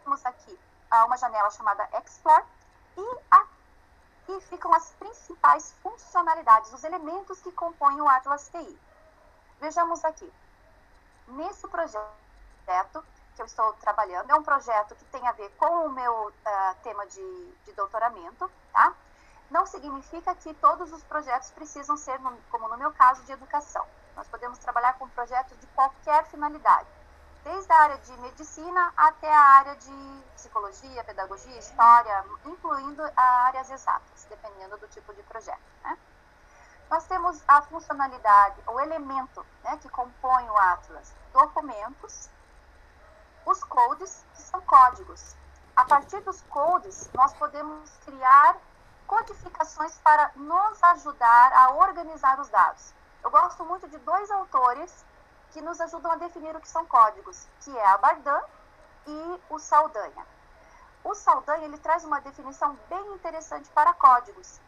temos aqui uma janela chamada Explore, e aqui ficam as principais funcionalidades, os elementos que compõem o Atlas TI. Vejamos aqui. Nesse projeto que eu estou trabalhando, é um projeto que tem a ver com o meu tema de doutoramento, tá? Não significa que todos os projetos precisam ser, como no meu caso, de educação. Nós podemos trabalhar com projetos de qualquer finalidade, desde a área de medicina até a área de psicologia, pedagogia, história, incluindo áreas exatas, dependendo do tipo de projeto, né? Nós temos a funcionalidade, o elemento, né, que compõe o Atlas, documentos, os codes, que são códigos. A partir dos codes, nós podemos criar codificações para nos ajudar a organizar os dados. Eu gosto muito de dois autores que nos ajudam a definir o que são códigos, que é a Bardan e o Saldanha. O Saldanha, ele traz uma definição bem interessante para códigos.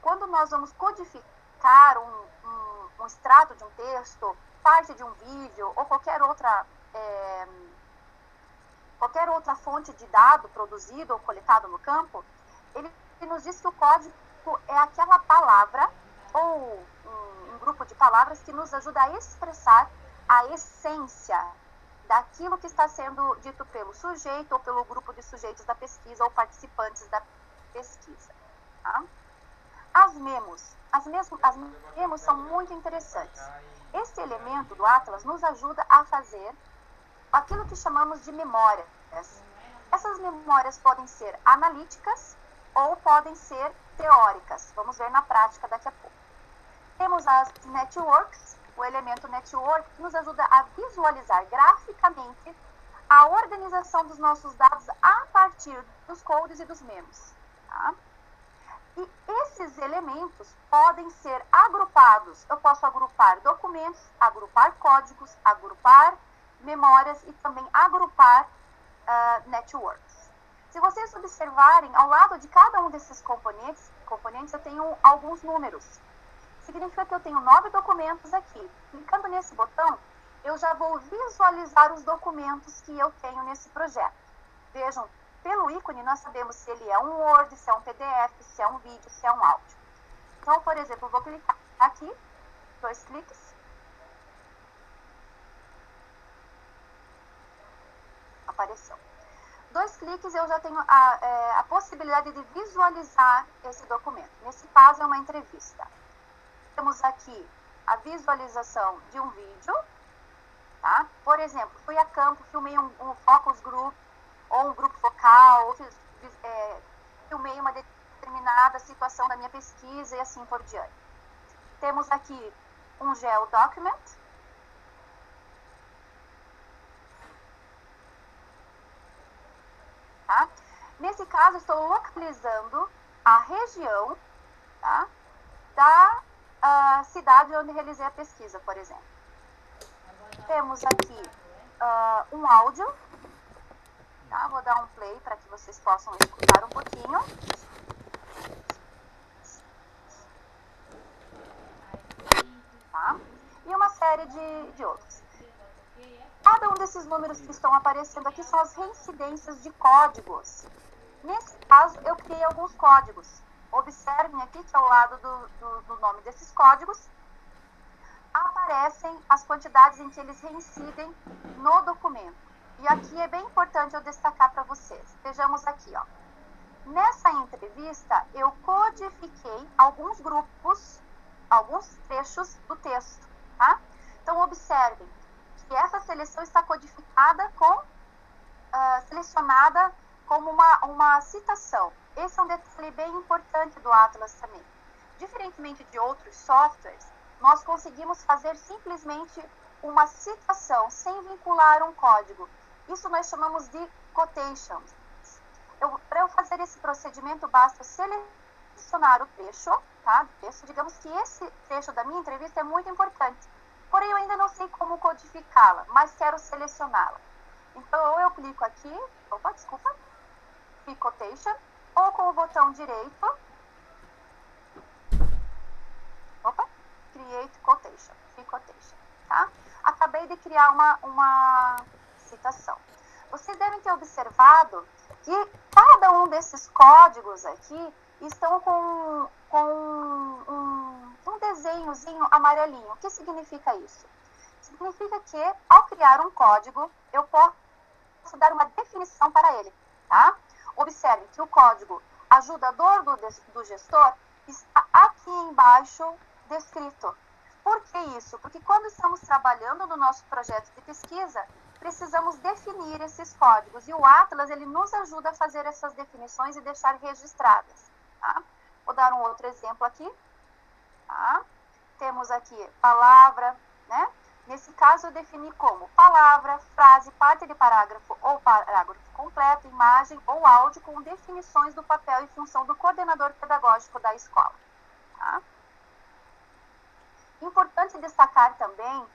Quando nós vamos codificar um extrato de um texto, parte de um vídeo ou qualquer outra fonte de dado produzido ou coletado no campo, ele nos diz que o código é aquela palavra ou um grupo de palavras que nos ajuda a expressar a essência daquilo que está sendo dito pelo sujeito ou pelo grupo de sujeitos da pesquisa ou participantes da pesquisa. Tá? As memos são muito interessantes. Esse elemento do Atlas nos ajuda a fazer aquilo que chamamos de memórias. Essas memórias podem ser analíticas ou podem ser teóricas. Vamos ver na prática daqui a pouco. Temos as networks, o elemento network, que nos ajuda a visualizar graficamente a organização dos nossos dados a partir dos codes e dos memos. Tá? E esses elementos podem ser agrupados. Eu posso agrupar documentos, agrupar códigos, agrupar memórias e também agrupar networks. Se vocês observarem, ao lado de cada um desses componentes eu tenho alguns números. Significa que eu tenho 9 documentos aqui. Clicando nesse botão, eu já vou visualizar os documentos que eu tenho nesse projeto. Vejam, pelo ícone nós sabemos se ele é um Word, se é um PDF, se é um vídeo, se é um áudio. Então, por exemplo, eu vou clicar aqui, 2 cliques. Apareceu. 2 cliques eu já tenho a possibilidade de visualizar esse documento. Nesse caso é uma entrevista. Temos aqui a visualização de um vídeo, tá? Por exemplo, fui a campo, filmei um focus group, ou um grupo focal, ou filmei uma determinada situação da minha pesquisa e assim por diante. Temos aqui um GeoDocument. Tá? Nesse caso, estou localizando a região, tá, da cidade onde realizei a pesquisa, por exemplo. Temos aqui um áudio. Tá? Vou dar um play para que vocês possam escutar um pouquinho. Tá? E uma série de outros. Cada um desses números que estão aparecendo aqui são as reincidências de códigos. Nesse caso, eu criei alguns códigos. Observem aqui que ao lado do nome desses códigos aparecem as quantidades em que eles reincidem no documento. E aqui é bem importante eu destacar para vocês. Vejamos aqui, ó. Nessa entrevista, eu codifiquei alguns grupos, alguns trechos do texto, tá? Então, observem que essa seleção está codificada selecionada como uma citação. Esse é um detalhe bem importante do Atlas também. Diferentemente de outros softwares, nós conseguimos fazer simplesmente uma citação sem vincular um código. Isso nós chamamos de quotations. Para eu fazer esse procedimento, basta selecionar o trecho, tá? Digamos que esse trecho da minha entrevista é muito importante. Porém, eu ainda não sei como codificá-la, mas quero selecioná-la. Então, ou eu clico aqui, Free Quotation, ou com o botão direito, Create Quotation, Free Quotation, tá? Acabei de criar uma citação. Vocês devem ter observado que cada um desses códigos aqui estão com um desenhozinho amarelinho. O que significa isso? Significa que, ao criar um código, eu posso dar uma definição para ele, tá? Observe que o código ajudador do gestor está aqui embaixo descrito. Por que isso? Porque quando estamos trabalhando no nosso projeto de pesquisa, precisamos definir esses códigos. E o Atlas, ele nos ajuda a fazer essas definições e deixar registradas. Tá? Vou dar um outro exemplo aqui. Tá? Temos aqui palavra, né? Nesse caso, eu defini como palavra, frase, parte de parágrafo ou parágrafo completo, imagem ou áudio com definições do papel e função do coordenador pedagógico da escola. Tá? Importante destacar também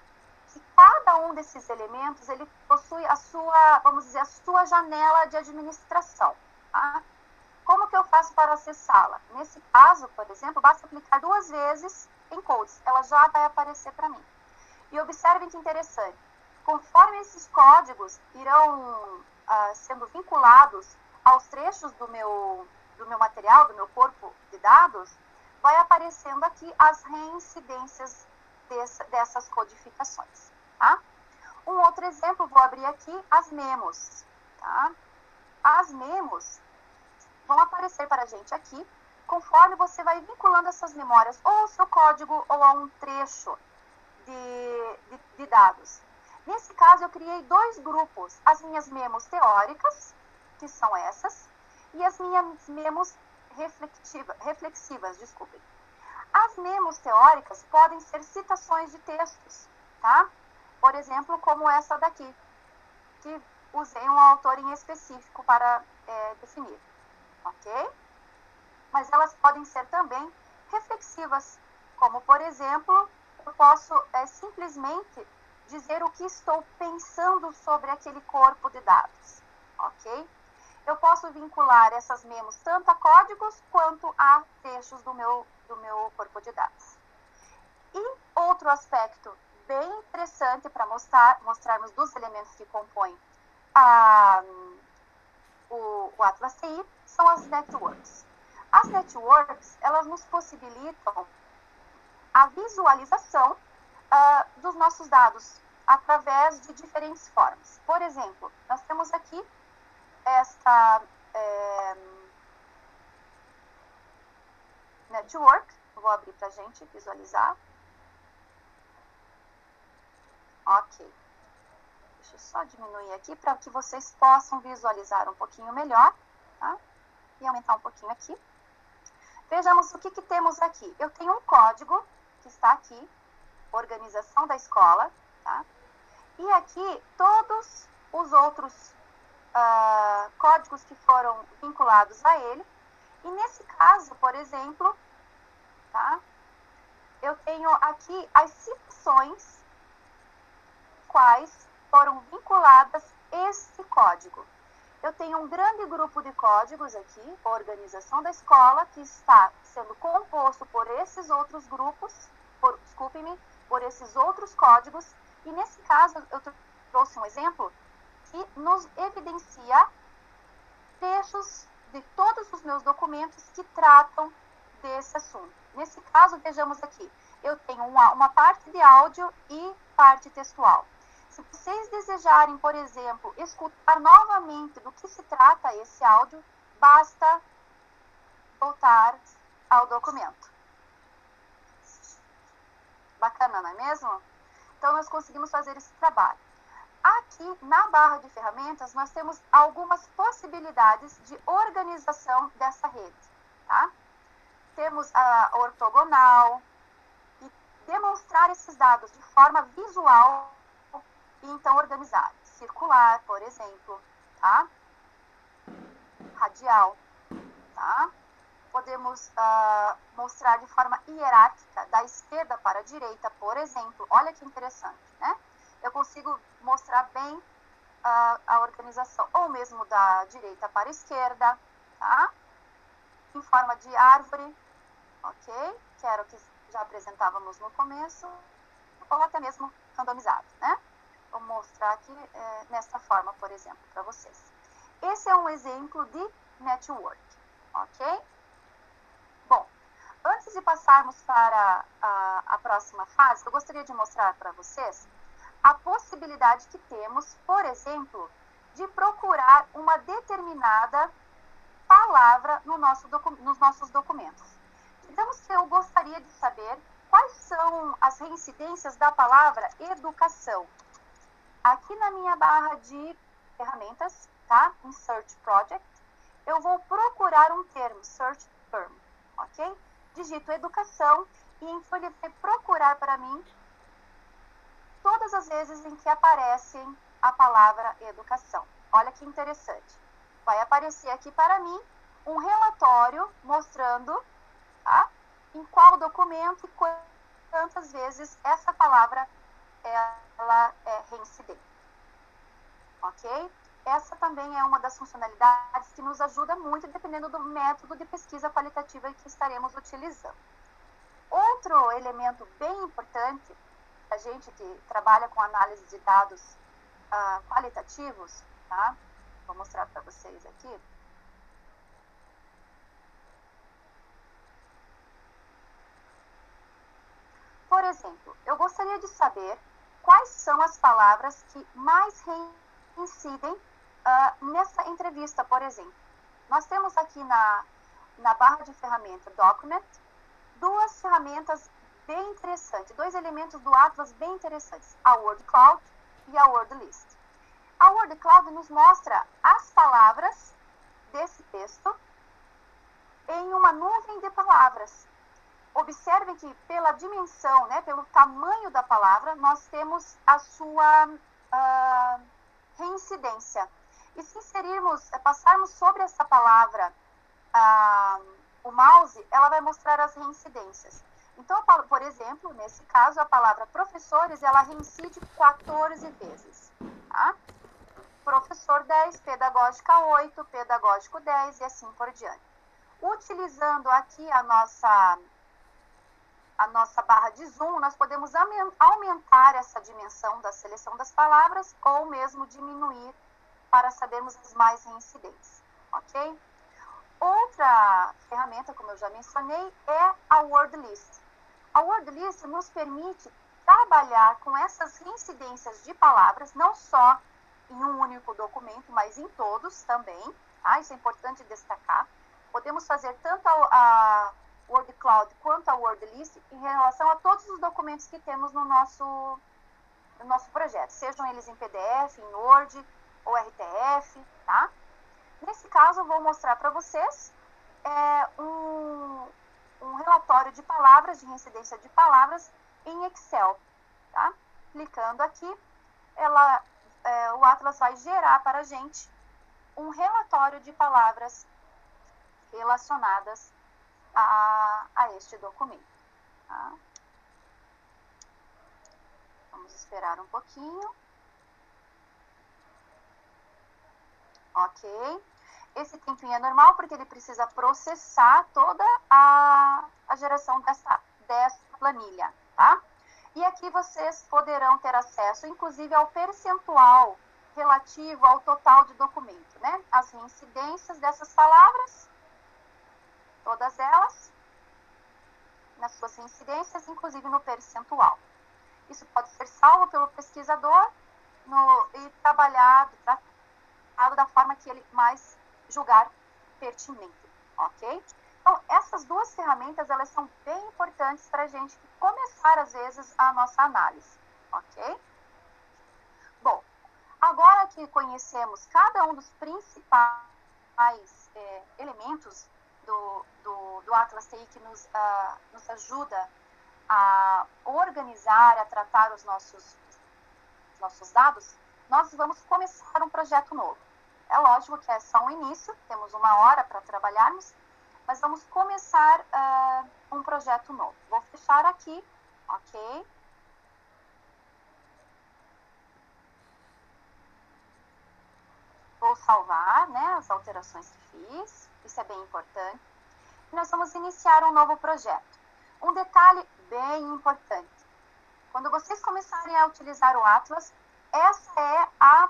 que cada um desses elementos, ele possui a sua, vamos dizer, a sua janela de administração. Tá? Como que eu faço para acessá-la? Nesse caso, por exemplo, basta clicar 2 vezes em codes, ela já vai aparecer para mim. E observem que interessante, conforme esses códigos irão sendo vinculados aos trechos do meu material, do meu corpo de dados, vai aparecendo aqui as reincidências dessas codificações. Tá? Um outro exemplo, vou abrir aqui as memos. Tá? As memos vão aparecer para a gente aqui, conforme você vai vinculando essas memórias, ou ao seu código, ou a um trecho de dados. Nesse caso, eu criei 2 grupos, as minhas memos teóricas, que são essas, e as minhas memos reflexivas, desculpem. As memos teóricas podem ser citações de textos, tá? Por exemplo, como essa daqui, que usei um autor em específico para definir, ok? Mas elas podem ser também reflexivas, como, por exemplo, eu posso simplesmente dizer o que estou pensando sobre aquele corpo de dados, ok? Eu posso vincular essas memos tanto a códigos quanto a trechos do meu corpo de dados. E outro aspecto bem interessante para mostrarmos dos elementos que compõem o Atlas TI são as networks. As networks, elas nos possibilitam a visualização dos nossos dados através de diferentes formas. Por exemplo, nós temos aqui esta network, vou abrir para a gente visualizar. Ok. Deixa eu só diminuir aqui para que vocês possam visualizar um pouquinho melhor, tá? E aumentar um pouquinho aqui. Vejamos o que temos aqui. Eu tenho um código que está aqui, organização da escola, tá? E aqui todos os outros códigos que foram vinculados a ele. E nesse caso, por exemplo, tá? Eu tenho aqui as citações quais foram vinculadas este código. Eu tenho um grande grupo de códigos aqui, a organização da escola, que está sendo composto por esses outros grupos, por esses outros códigos. E nesse caso, eu trouxe um exemplo que nos evidencia trechos de todos os meus documentos que tratam desse assunto. Nesse caso, vejamos aqui, eu tenho uma parte de áudio e parte textual. Se vocês desejarem, por exemplo, escutar novamente do que se trata esse áudio, basta voltar ao documento. Bacana, não é mesmo? Então, nós conseguimos fazer esse trabalho. Aqui, na barra de ferramentas, nós temos algumas possibilidades de organização dessa rede, tá? Temos a ortogonal, e demonstrar esses dados de forma visual e então organizar. Circular, por exemplo, tá? Radial, tá? Podemos mostrar de forma hierárquica, da esquerda para a direita, por exemplo. Olha que interessante, né? Eu consigo mostrar bem a organização, ou mesmo da direita para a esquerda, tá? Em forma de árvore, ok? Que era o que já apresentávamos no começo, ou até mesmo randomizado, né? Vou mostrar aqui nessa forma, por exemplo, para vocês. Esse é um exemplo de network, ok? Bom, antes de passarmos para a próxima fase, eu gostaria de mostrar para vocês a possibilidade que temos, por exemplo, de procurar uma determinada palavra nos nossos documentos. Digamos que eu gostaria de saber quais são as reincidências da palavra educação. Aqui na minha barra de ferramentas, tá? Em Search Project, eu vou procurar um termo, Search Term, ok? Digito educação e então ele vai procurar para mim todas as vezes em que aparecem a palavra educação. Olha que interessante. Vai aparecer aqui para mim um relatório mostrando, tá? Em qual documento e quantas vezes essa palavra ela é reincidente, ok? Essa também é uma das funcionalidades que nos ajuda muito, dependendo do método de pesquisa qualitativa que estaremos utilizando. Outro elemento bem importante, a gente que trabalha com análise de dados qualitativos, tá? Vou mostrar para vocês aqui. Por exemplo, eu gostaria de saber quais são as palavras que mais reincidem nessa entrevista, por exemplo. Nós temos aqui na barra de ferramenta Document, duas ferramentas bem interessantes, dois elementos do Atlas bem interessantes, a Word Cloud e a Word List. A Word Cloud nos mostra as palavras desse texto em uma nuvem de palavras. Observem que pela dimensão, né, pelo tamanho da palavra, nós temos a sua reincidência. E se passarmos sobre essa palavra o mouse, ela vai mostrar as reincidências. Então, por exemplo, nesse caso, a palavra professores, ela reincide 14 vezes. Tá? Professor 10, pedagógica 8, pedagógico 10 e assim por diante. Utilizando aqui a nossa barra de zoom, nós podemos aumentar essa dimensão da seleção das palavras ou mesmo diminuir para sabermos as mais reincidentes, ok? Outra ferramenta, como eu já mencionei, é a Word List. A Word List nos permite trabalhar com essas reincidências de palavras, não só em um único documento, mas em todos também, tá? Isso é importante destacar. Podemos fazer tanto a Word Cloud quanto a Word List em relação a todos os documentos que temos no nosso projeto, sejam eles em PDF, em Word ou RTF, tá? Nesse caso, eu vou mostrar para vocês um relatório de palavras, de reincidência de palavras em Excel, tá? Clicando aqui, o Atlas vai gerar para a gente um relatório de palavras relacionadas a este documento. Tá? Vamos esperar um pouquinho. Ok. Esse tempinho é normal porque ele precisa processar toda a geração dessa planilha, tá? E aqui vocês poderão ter acesso, inclusive, ao percentual relativo ao total de documento, né? As reincidências dessas palavras, todas elas, nas suas reincidências, inclusive no percentual. Isso pode ser salvo pelo pesquisador e trabalhado da forma que ele mais julgar pertinente, ok? Então, essas duas ferramentas, elas são bem importantes para a gente começar, às vezes, a nossa análise, ok? Bom, agora que conhecemos cada um dos principais elementos do Atlas TI que nos ajuda a organizar, a tratar os nossos dados, nós vamos começar um projeto novo. É lógico que é só um início, temos 1 hora para trabalharmos, mas vamos começar um projeto novo. Vou fechar aqui, ok? Vou salvar, né, as alterações que fiz, isso é bem importante. E nós vamos iniciar um novo projeto. Um detalhe bem importante. Quando vocês começarem a utilizar o Atlas, Essa é a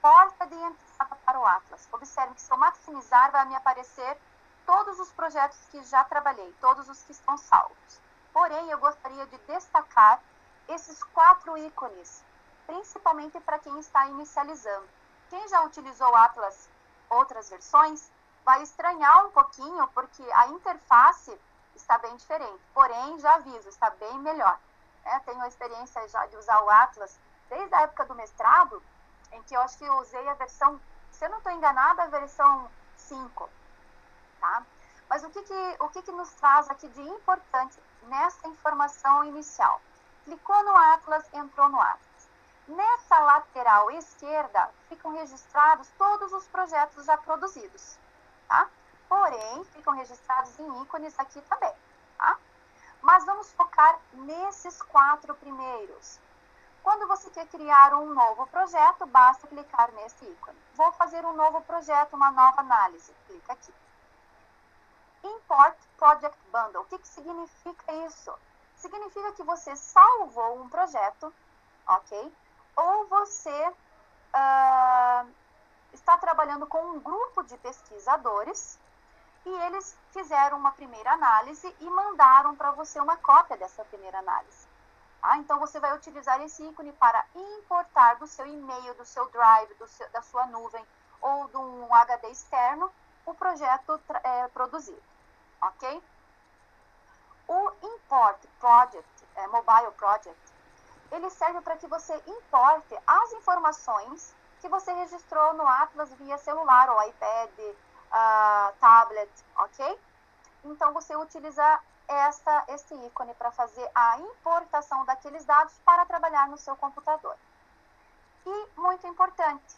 porta de entrada para o Atlas. Observe que se eu maximizar, vai me aparecer todos os projetos que já trabalhei, todos os que estão salvos. Porém, eu gostaria de destacar esses 4 ícones, principalmente para quem está inicializando. Quem já utilizou o Atlas outras versões, vai estranhar um pouquinho, porque a interface está bem diferente. Porém, já aviso, está bem melhor. Tenho a experiência já de usar o Atlas desde a época do mestrado, em que eu acho que eu usei a versão, se eu não estou enganada, a versão 5. Tá? Mas o que nos traz aqui de importante nessa informação inicial? Clicou no Atlas, entrou no Atlas. Nessa lateral esquerda ficam registrados todos os projetos já produzidos, tá? Porém, ficam registrados em ícones aqui também, tá? Mas vamos focar nesses 4 primeiros. Quando você quer criar um novo projeto, basta clicar nesse ícone. Vou fazer um novo projeto, uma nova análise. Clica aqui. Import Project Bundle. O que significa isso? Significa que você salvou um projeto, ok? Ou você está trabalhando com um grupo de pesquisadores e eles fizeram uma primeira análise e mandaram para você uma cópia dessa primeira análise. Tá? Então, você vai utilizar esse ícone para importar do seu e-mail, do seu Drive, da sua nuvem ou de um HD externo o projeto produzido. Ok? O Import Project, Mobile Project, ele serve para que você importe as informações que você registrou no Atlas via celular ou iPad, tablet, ok? Então, você utiliza esse ícone para fazer a importação daqueles dados para trabalhar no seu computador. E, muito importante,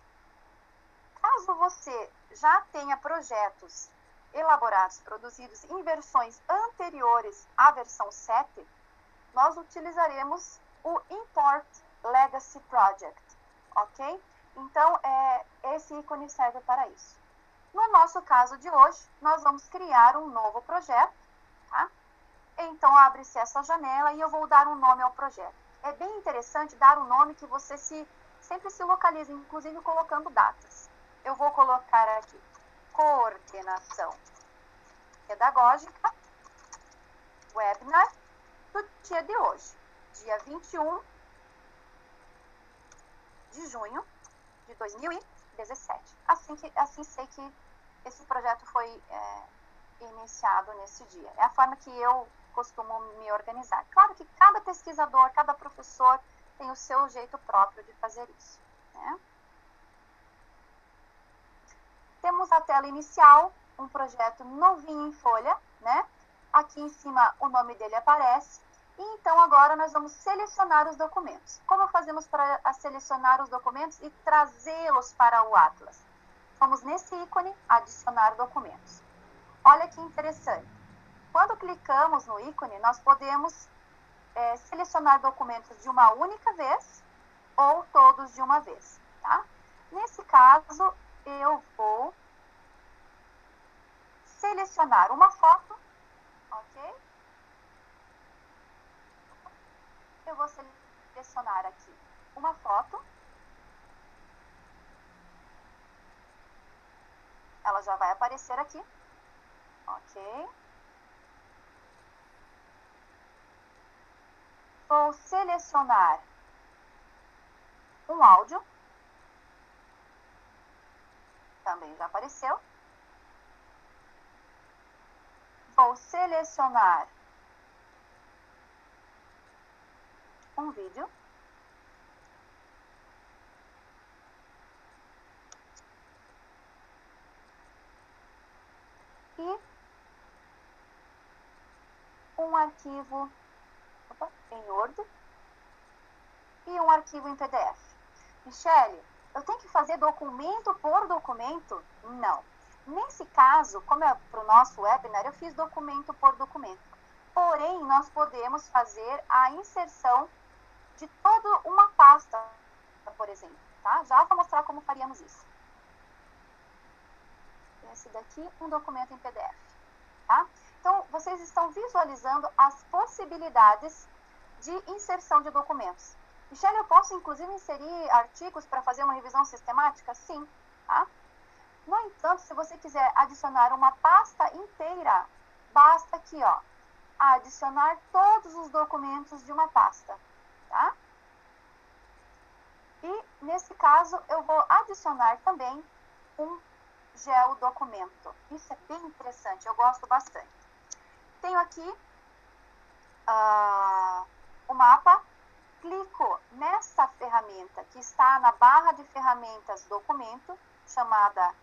caso você já tenha projetos elaborados, produzidos em versões anteriores à versão 7, nós utilizaremos o Import Legacy Project, ok? Então, esse ícone serve para isso. No nosso caso de hoje, nós vamos criar um novo projeto, tá? Então, abre-se essa janela e eu vou dar um nome ao projeto. É bem interessante dar um nome que você sempre se localize, inclusive colocando datas. Eu vou colocar aqui, Coordenação Pedagógica, Webinar, do dia de hoje, dia 21 de junho de 2017. Assim sei que esse projeto foi iniciado nesse dia. É a forma que eu costumo me organizar. Claro que cada pesquisador, cada professor tem o seu jeito próprio de fazer isso, né? Temos a tela inicial, um projeto novinho em folha, né? Aqui em cima o nome dele aparece. E então agora nós vamos selecionar os documentos. Como fazemos para selecionar os documentos e trazê-los para o Atlas? Vamos nesse ícone, adicionar documentos. Olha que interessante. Quando clicamos no ícone, nós podemos selecionar documentos de uma única vez ou todos de uma vez, tá? Nesse caso, eu vou selecionar uma foto, ok? Eu vou selecionar aqui uma foto. Ela já vai aparecer aqui, ok? Vou selecionar um áudio. Também já apareceu. Vou selecionar um vídeo. E um arquivo em Word e um arquivo em PDF. Michele, eu tenho que fazer documento por documento? Não. Nesse caso, como é para o nosso webinar, eu fiz documento por documento. Porém, nós podemos fazer a inserção de toda uma pasta, por exemplo, tá? Já vou mostrar como faríamos isso. Esse daqui, um documento em PDF, tá? Então, vocês estão visualizando as possibilidades de inserção de documentos. Michele, eu posso inclusive inserir artigos para fazer uma revisão sistemática? Sim, tá? No entanto, se você quiser adicionar uma pasta inteira, basta aqui, ó, adicionar todos os documentos de uma pasta, tá? E, nesse caso, eu vou adicionar também um geodocumento. Isso é bem interessante, eu gosto bastante. Tenho aqui o mapa, clico nessa ferramenta que está na barra de ferramentas documento, chamada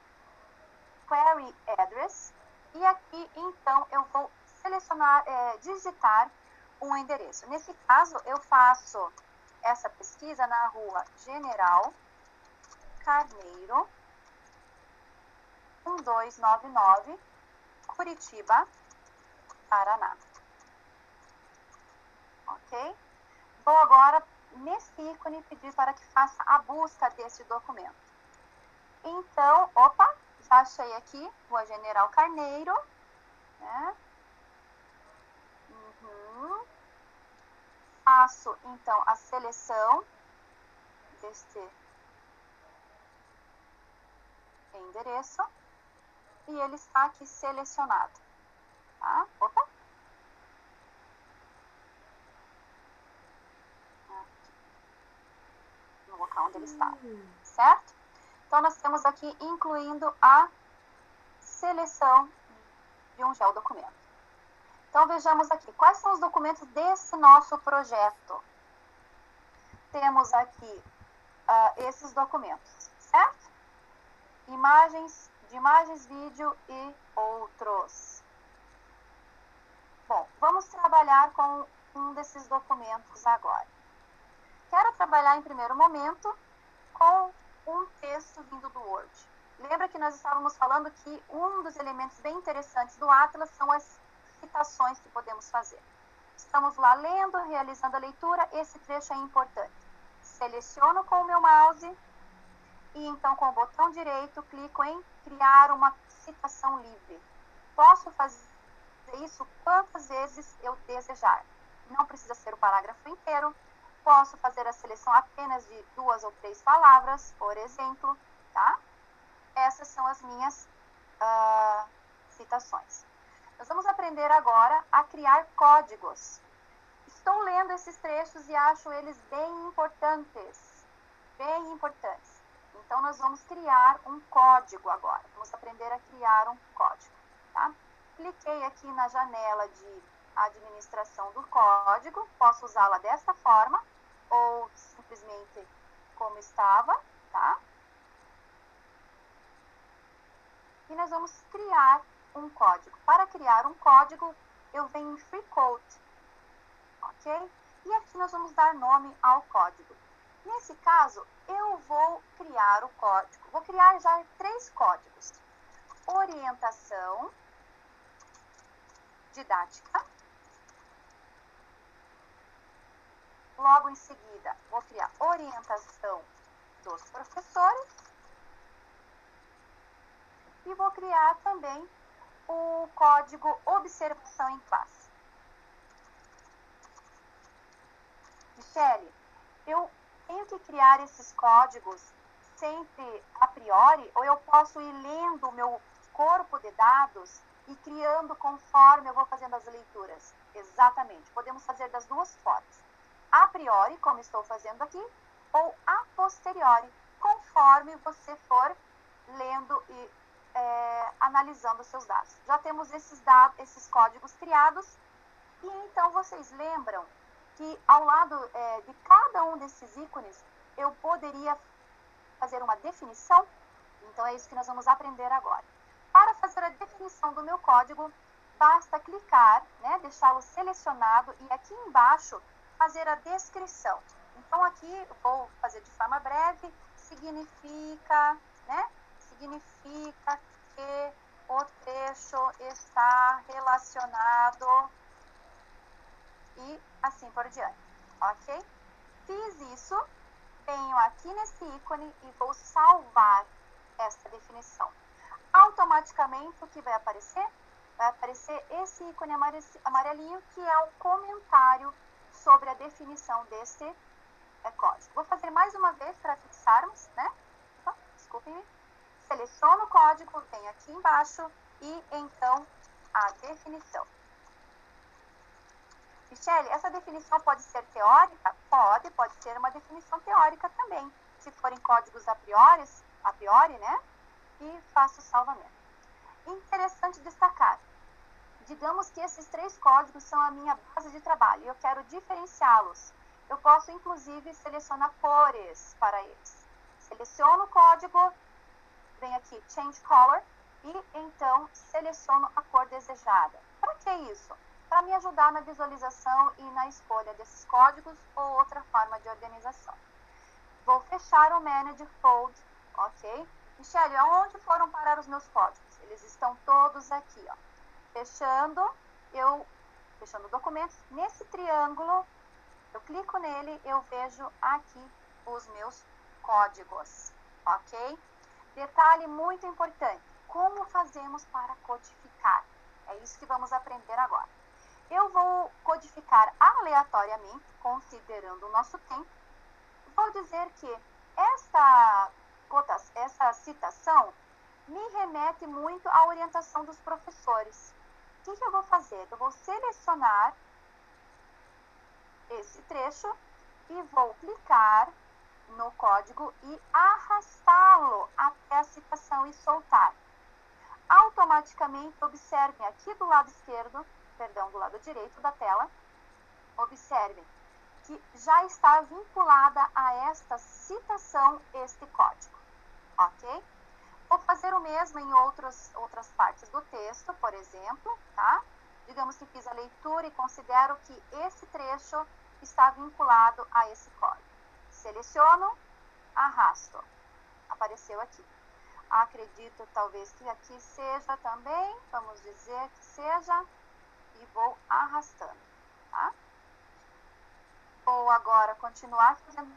Query Address, e aqui, então, eu vou selecionar, digitar um endereço. Nesse caso, eu faço essa pesquisa na rua General Carneiro, 1299, Curitiba, Paraná. Ok? Vou agora, nesse ícone, pedir para que faça a busca desse documento. Então, opa, já achei aqui, Rua General Carneiro, né? Faço, então, a seleção deste endereço e ele está aqui selecionado, tá? Opa! Aqui, no local onde ele está, certo? Então, nós temos aqui incluindo a seleção de um geodocumento. Então, vejamos aqui, quais são os documentos desse nosso projeto? Temos aqui esses documentos, certo? Imagens, vídeo e outros. Bom, vamos trabalhar com um desses documentos agora. Quero trabalhar em primeiro momento com um texto vindo do Word. Lembra que nós estávamos falando que um dos elementos bem interessantes do Atlas são as citações que podemos fazer. Estamos lá lendo, realizando a leitura, esse trecho é importante. Seleciono com o meu mouse e então com o botão direito clico em criar uma citação livre. Posso fazer isso quantas vezes eu desejar. Não precisa ser o parágrafo inteiro. Posso fazer a seleção apenas de 2 ou 3 palavras, por exemplo, tá? Essas são as minhas citações. Nós vamos aprender agora a criar códigos. Estou lendo esses trechos e acho eles bem importantes. Bem importantes. Então, nós vamos criar um código agora. Vamos aprender a criar um código, tá? Cliquei aqui na janela de administração do código. Posso usá-la desta forma ou simplesmente como estava, tá? E nós vamos criar um código. Para criar um código, eu venho em Free Code, ok? E aqui nós vamos dar nome ao código. Nesse caso, eu vou criar o código. Vou criar já 3 códigos. Orientação didática. Logo em seguida, vou criar orientação dos professores. E vou criar também o código observação em classe. Michele, eu tenho que criar esses códigos sempre a priori ou eu posso ir lendo o meu corpo de dados e criando conforme eu vou fazendo as leituras? Exatamente, podemos fazer das duas formas. A priori, como estou fazendo aqui, ou a posteriori, conforme você for lendo e analisando os seus dados. Já temos esses códigos criados e então vocês lembram que ao lado de cada um desses ícones eu poderia fazer uma definição? Então é isso que nós vamos aprender agora. Para fazer a definição do meu código, basta clicar, né, deixá-lo selecionado e aqui embaixo fazer a descrição. Então aqui eu vou fazer de forma breve, significa, né? Significa que o trecho está relacionado e assim por diante, ok? Fiz isso, venho aqui nesse ícone e vou salvar essa definição. Automaticamente o que vai aparecer? Vai aparecer esse ícone amarelinho que é o comentário sobre a definição desse é código. Vou fazer mais uma vez para fixarmos, né? Desculpem-me. Seleciono o código, venho aqui embaixo e então a definição. Michele, essa definição pode ser teórica? Pode ser uma definição teórica também. Se forem códigos a priori, né? E faço o salvamento. Interessante destacar. Digamos que esses 3 códigos são a minha base de trabalho e eu quero diferenciá-los. Eu posso, inclusive, selecionar cores para eles. Seleciono o código, venho aqui, Change Color, e então seleciono a cor desejada. Para que isso? Para me ajudar na visualização e na escolha desses códigos ou outra forma de organização. Vou fechar o Manage Fold, ok? Michele, aonde foram parar os meus códigos? Eles estão todos aqui, ó. Fechando o documento, nesse triângulo, eu clico nele, eu vejo aqui os meus códigos, ok? Detalhe muito importante, como fazemos para codificar? É isso que vamos aprender agora. Eu vou codificar aleatoriamente, considerando o nosso tempo. Vou dizer que essa citação me remete muito à orientação dos professores. O que eu vou fazer? Eu vou selecionar esse trecho e vou clicar no código e arrastá-lo até a citação e soltar. Automaticamente, observem aqui do lado do lado direito da tela, observem que já está vinculada a esta citação este código, ok? Vou fazer o mesmo em outras partes do texto, por exemplo, tá? Digamos que fiz a leitura e considero que esse trecho está vinculado a esse código. Seleciono, arrasto. Apareceu aqui. Acredito talvez que aqui seja também, vamos dizer que seja, e vou arrastando, tá? Vou agora continuar fazendo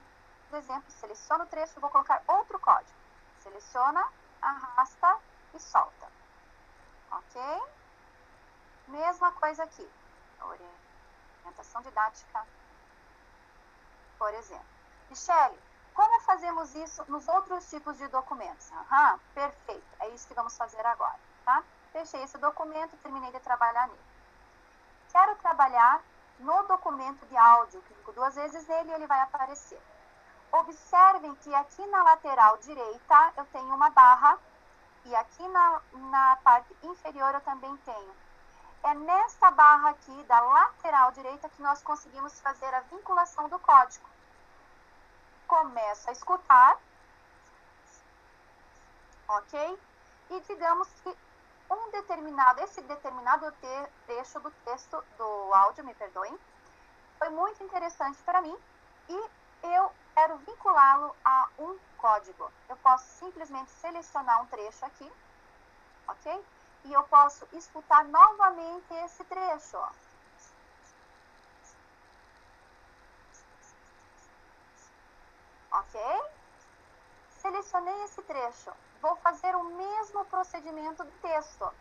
o exemplo. Seleciono o trecho e vou colocar outro código. Seleciona, arrasta e solta. Ok? Mesma coisa aqui. Orientação didática, por exemplo. Michele, como fazemos isso nos outros tipos de documentos? Perfeito. É isso que vamos fazer agora, tá? Fechei esse documento, terminei de trabalhar nele. Quero trabalhar no documento de áudio. Clico 2 vezes nele e ele vai aparecer. Observem que aqui na lateral direita eu tenho uma barra e aqui na parte inferior eu também tenho. É nesta barra aqui da lateral direita que nós conseguimos fazer a vinculação do código. Começo a escutar, ok? E digamos que esse determinado trecho do texto, do áudio, me perdoem, foi muito interessante para mim e eu quero vinculá-lo a um código. Eu posso simplesmente selecionar um trecho aqui, ok? E eu posso escutar novamente esse trecho, ó. Ok? Selecionei esse trecho. Vou fazer o mesmo procedimento do texto.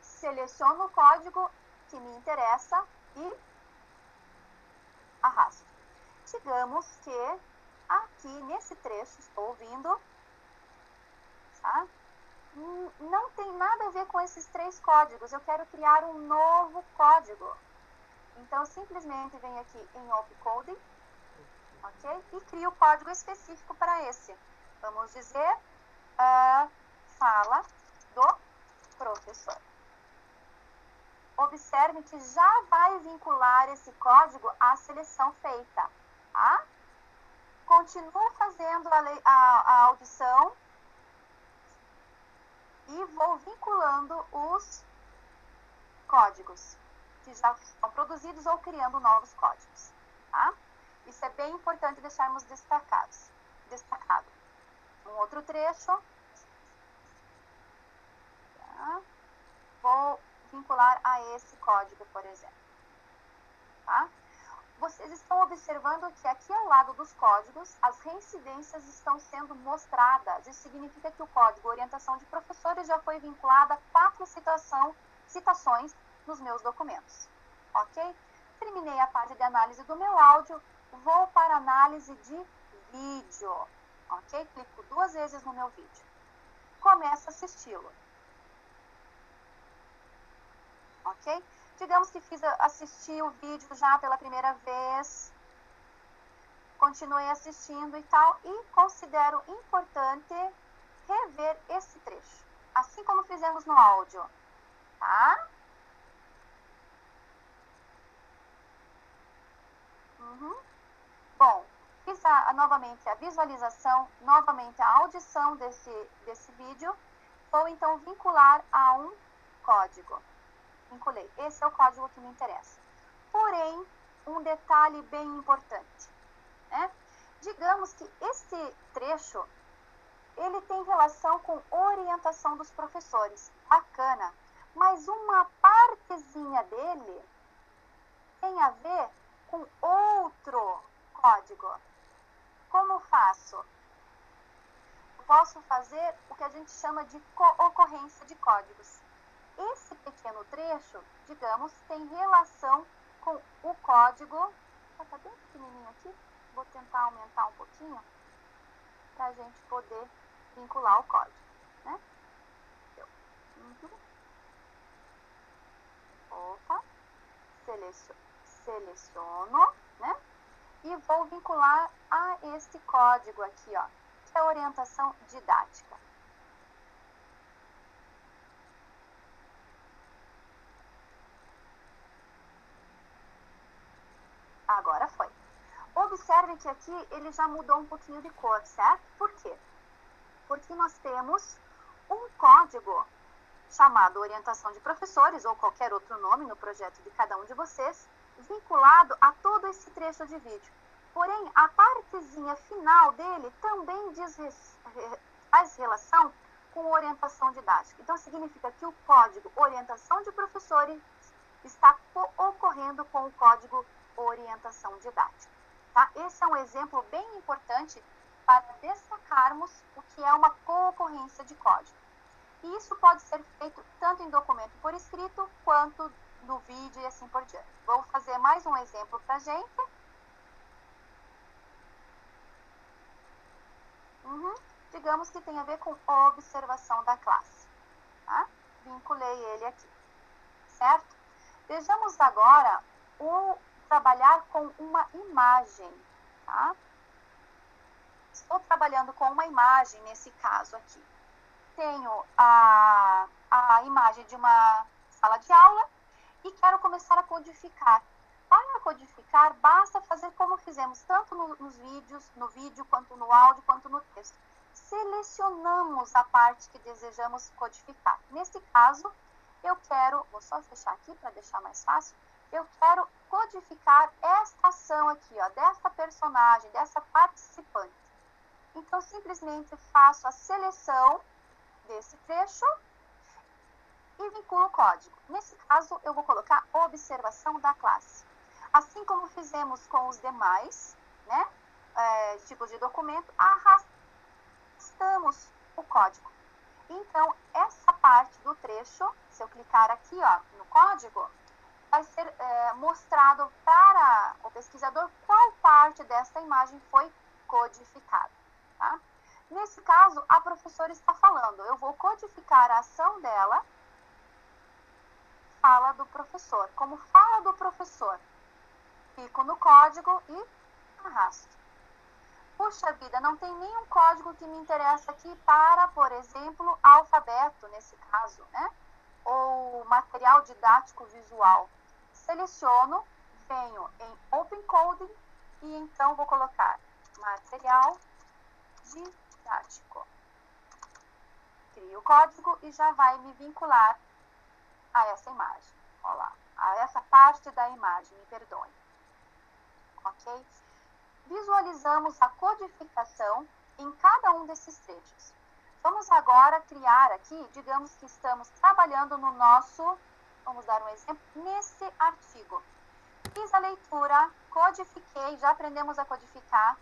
Seleciono o código que me interessa e arrasto. Digamos que aqui nesse trecho, estou ouvindo, tá? Não tem nada a ver com esses 3 códigos. Eu quero criar um novo código. Então, eu simplesmente venho aqui em Opcoding, ok? E crio o código específico para esse. Vamos dizer, fala do professor. Observe que já vai vincular esse código à seleção feita, tá? Continuo fazendo a audição e vou vinculando os códigos que já estão produzidos ou criando novos códigos, tá? Isso é bem importante deixarmos destacado. Um outro trecho. Tá? Vou vincular a esse código, por exemplo. Tá? Vocês estão observando que aqui ao lado dos códigos, as reincidências estão sendo mostradas. Isso significa que o código orientação de professores já foi vinculado a 4 citações nos meus documentos. Ok? Terminei a parte de análise do meu áudio. vou para análise de vídeo, ok? Clico 2 vezes no meu vídeo. Começo a assisti-lo, ok? Digamos que assisti o vídeo já pela primeira vez, continuei assistindo e tal, e considero importante rever esse trecho, assim como fizemos no áudio, tá? Bom, fiz novamente a visualização, novamente a audição desse vídeo, vou então vincular a um código. Vinculei, esse é o código que me interessa. Porém, um detalhe bem importante, né? Digamos que esse trecho, ele tem relação com orientação dos professores, bacana, mas uma partezinha dele tem a ver com outro código. Como faço? Posso fazer o que a gente chama de ocorrência de códigos. Esse pequeno trecho, digamos, tem relação com o código. Está bem pequenininho aqui, vou tentar aumentar um pouquinho para a gente poder vincular o código, né? Opa, seleciono, né? E vou vincular a esse código aqui, ó, que é a orientação didática. Agora foi. Observe que aqui ele já mudou um pouquinho de cor, certo? Por quê? Porque nós temos um código chamado orientação de professores, ou qualquer outro nome no projeto de cada um de vocês, vinculado a todo esse trecho de vídeo. Porém, a partezinha final dele também faz relação com orientação didática. Então, significa que o código orientação de professores está ocorrendo com o código orientação didática. Tá? Esse é um exemplo bem importante para destacarmos o que é uma co-ocorrência de código. E isso pode ser feito tanto em documento por escrito, quanto no vídeo e assim por diante. Vou fazer mais um exemplo para a gente. Digamos que tem a ver com observação da classe. Tá? Vinculei ele aqui, certo? Vejamos agora o trabalhar com uma imagem, tá? Estou trabalhando com uma imagem nesse caso aqui. Tenho a imagem de uma sala de aula e quero começar a codificar. Para codificar, basta fazer como fizemos tanto no vídeo, quanto no áudio, quanto no texto. Selecionamos a parte que desejamos codificar. Nesse caso, eu quero, vou só fechar aqui para deixar mais fácil, eu quero codificar esta ação aqui, ó, dessa personagem, dessa participante. Então, simplesmente faço a seleção desse trecho e vinculo o código. Nesse caso, eu vou colocar observação da classe. Assim como fizemos com os demais, né, tipos de documento, arrastamos o código. Então, essa parte do trecho, se eu clicar aqui, ó, no código, vai ser mostrado para o pesquisador qual parte dessa imagem foi codificada. Tá? Nesse caso, a professora está falando, eu vou codificar a ação dela, fala do professor. Como fala do professor, clico no código e arrasto. Puxa vida, não tem nenhum código que me interessa aqui para, por exemplo, alfabeto, nesse caso, né? Ou material didático visual. Seleciono, venho em Open Coding e então vou colocar material didático. Crio o código e já vai me vincular a essa imagem. Olha lá, a essa parte da imagem, me perdoe. Ok? Visualizamos a codificação em cada um desses trechos. Vamos agora criar aqui, digamos que estamos trabalhando no nosso, vamos dar um exemplo, nesse artigo. Fiz a leitura, codifiquei, já aprendemos a codificar,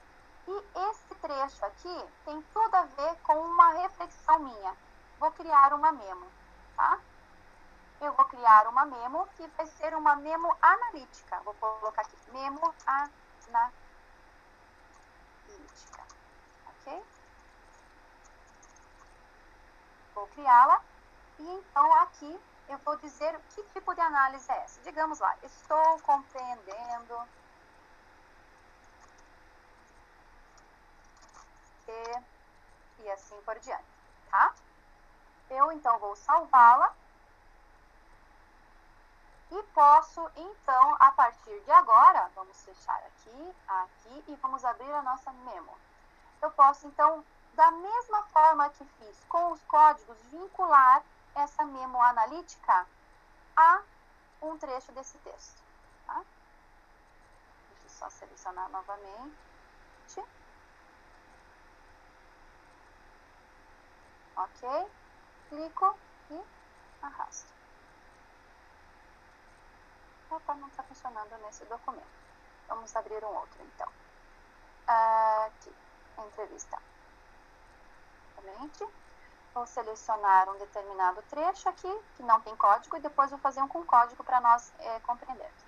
e esse trecho aqui tem tudo a ver com uma reflexão minha. Vou criar uma memo, tá? Eu vou criar uma memo que vai ser uma memo analítica. Vou colocar aqui, memo analítica. analítica, ok? Vou criá-la e então aqui eu vou dizer que tipo de análise é essa. Digamos lá, estou compreendendo e assim por diante, tá? Eu então vou salvá-la e posso então, a partir de agora, vamos fechar aqui, aqui e vamos abrir a nossa memo. Eu posso então, da mesma forma que fiz com os códigos, vincular essa memo analítica a um trecho desse texto, tá? Deixa eu só selecionar novamente. Ok? Clico e arrasto. Opa, não está funcionando nesse documento. Vamos abrir um outro, então. Aqui, entrevista. Vou selecionar um determinado trecho aqui, que não tem código, e depois vou fazer um com código para nós compreendermos.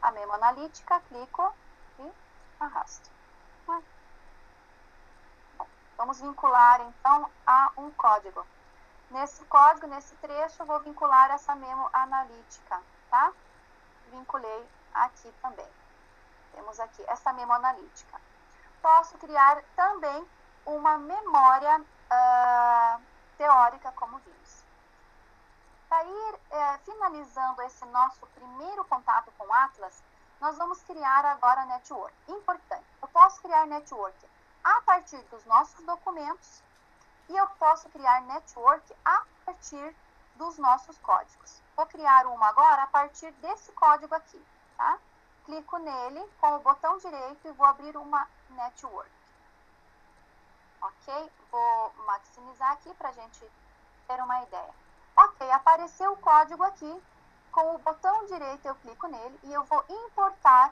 A memo analítica, clico e arrasto. Bom, vamos vincular, então, a um código. Nesse código, nesse trecho, eu vou vincular essa memo analítica, tá? Vinculei aqui também. Temos aqui essa memo analítica. Posso criar também uma memória teórica, como vimos. Para ir finalizando esse nosso primeiro contato com o Atlas, nós vamos criar agora network. Importante, eu posso criar network a partir dos nossos documentos e eu posso criar network a partir dos nossos códigos. Vou criar uma agora a partir desse código aqui, tá? Clico nele com o botão direito e vou abrir uma network. Ok? Vou maximizar aqui para a gente ter uma ideia. Ok, apareceu o código aqui. Com o botão direito eu clico nele e eu vou importar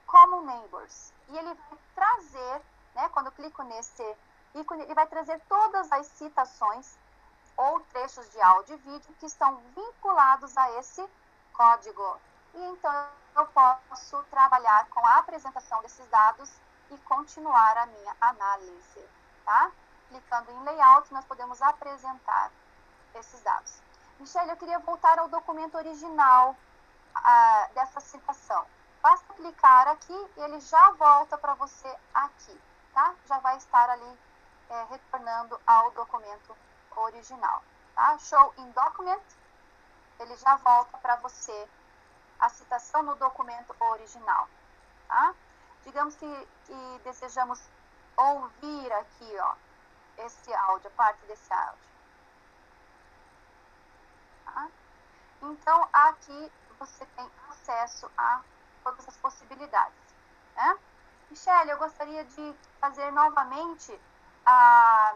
Common Neighbors. E ele vai trazer, né, quando eu clico nesse ícone, ele vai trazer todas as citações ou trechos de áudio e vídeo que estão vinculados a esse código. E então eu posso trabalhar com a apresentação desses dados e continuar a minha análise, tá? Clicando em Layout, nós podemos apresentar esses dados. Michele, eu queria voltar ao documento original dessa citação. Basta clicar aqui e ele já volta para você aqui, tá? Já vai estar ali retornando ao documento original, tá? Show in Document, ele já volta para você a citação no documento original, tá? Digamos que desejamos ouvir aqui, ó, esse áudio, parte desse áudio. Tá? Então, aqui você tem acesso a todas as possibilidades, né? Michele, eu gostaria de fazer novamente a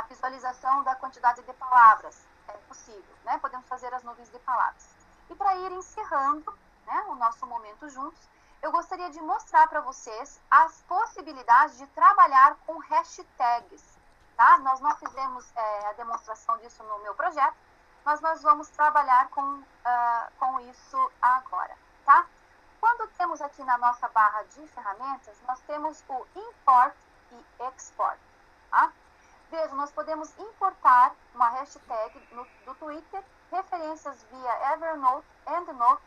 visualização da quantidade de palavras. É possível, né? Podemos fazer as nuvens de palavras. E para ir encerrando, né, o nosso momento juntos, eu gostaria de mostrar para vocês as possibilidades de trabalhar com hashtags, tá? Nós não fizemos a demonstração disso no meu projeto, mas nós vamos trabalhar com isso agora, tá? Quando temos aqui na nossa barra de ferramentas, nós temos o Import e Export, tá? Veja, nós podemos importar uma hashtag do Twitter, referências via Evernote, EndNote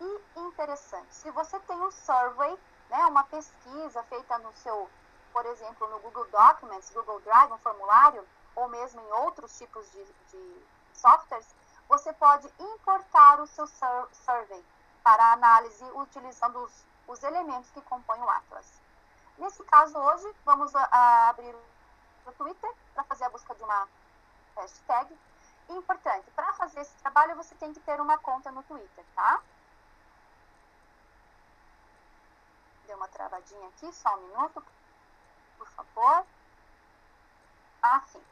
e interessante. Se você tem um survey, né, uma pesquisa feita no seu, por exemplo, no Google Documents, Google Drive, um formulário, ou mesmo em outros tipos de softwares, você pode importar o seu survey para análise utilizando os elementos que compõem o Atlas. Nesse caso, hoje, vamos abrir o Twitter para fazer a busca de uma hashtag. E importante, para fazer esse trabalho, você tem que ter uma conta no Twitter, tá? Deu uma travadinha aqui, só um minuto, por favor. Sim.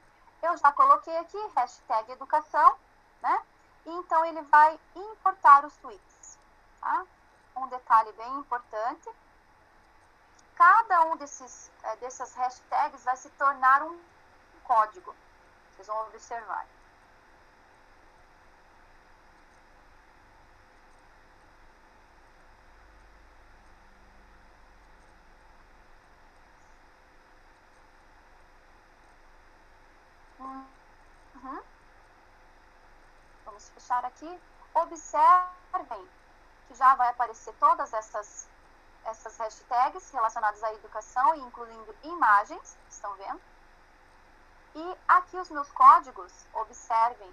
Eu já coloquei aqui, hashtag educação, né? E então ele vai importar os tweets, tá? Um detalhe bem importante. Cada um dessas hashtags vai se tornar um código. Vocês vão observar. vamos fechar aqui. Observem que já vai aparecer todas essas hashtags relacionadas à educação, incluindo imagens, estão vendo? E aqui os meus códigos, observem,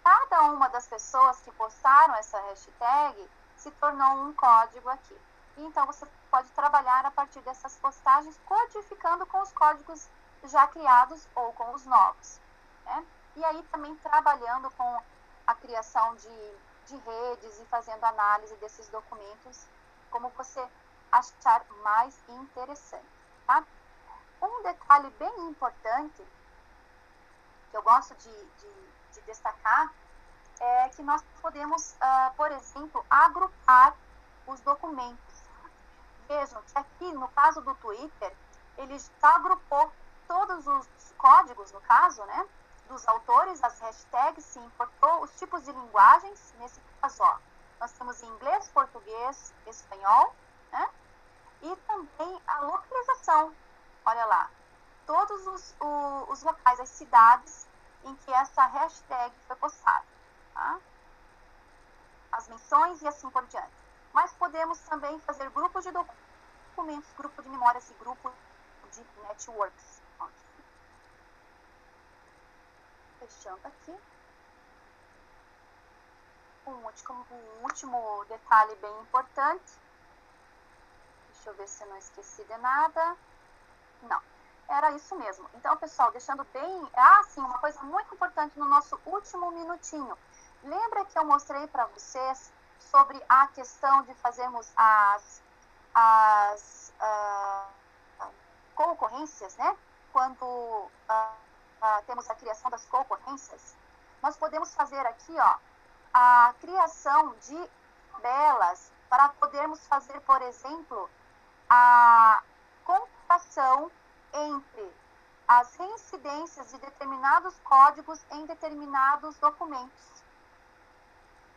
cada uma das pessoas que postaram essa hashtag se tornou um código aqui. E então você pode trabalhar a partir dessas postagens, codificando com os códigos já criados ou com os novos, né? E aí também trabalhando com a criação de redes e fazendo análise desses documentos, como você achar mais interessante, tá? Um detalhe bem importante que eu gosto de destacar é que nós podemos, por exemplo, agrupar os documentos. Vejam que aqui, no caso do Twitter, ele já agrupou todos os códigos, no caso, né, dos autores, as hashtags, se importou, os tipos de linguagens. Nesse caso, ó, nós temos inglês, português, espanhol, né, e também a localização. Olha lá, todos os locais, as cidades em que essa hashtag foi postada, tá? As menções e assim por diante. Mas podemos também fazer grupos de documentos, grupo de memórias e grupo de networks. Fechando aqui. Um último detalhe bem importante. Deixa eu ver se eu não esqueci de nada. Não, era isso mesmo. Então, pessoal, deixando bem... sim, uma coisa muito importante no nosso último minutinho. Lembra que eu mostrei para vocês sobre a questão de fazermos as concorrências, né? Quando temos a criação das concorrências, nós podemos fazer aqui, ó, a criação de tabelas para podermos fazer, por exemplo, a comparação entre as reincidências de determinados códigos em determinados documentos.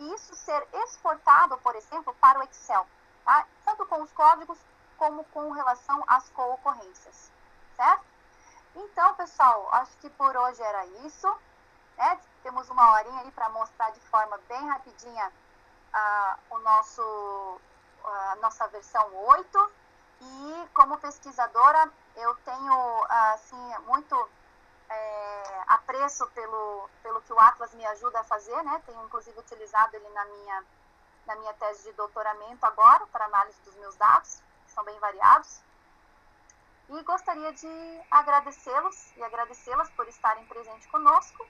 E isso ser exportado, por exemplo, para o Excel, tá? Tanto com os códigos como com relação às concorrências, certo? Então, pessoal, acho que por hoje era isso, né? Temos uma horinha aí para mostrar de forma bem rapidinha a nossa versão 8. E como pesquisadora, eu tenho assim, muito apreço pelo que o Atlas me ajuda a fazer, né? Tenho inclusive utilizado ele na minha tese de doutoramento agora, para análise dos meus dados, que são bem variados. E gostaria de agradecê-los e agradecê-las por estarem presentes conosco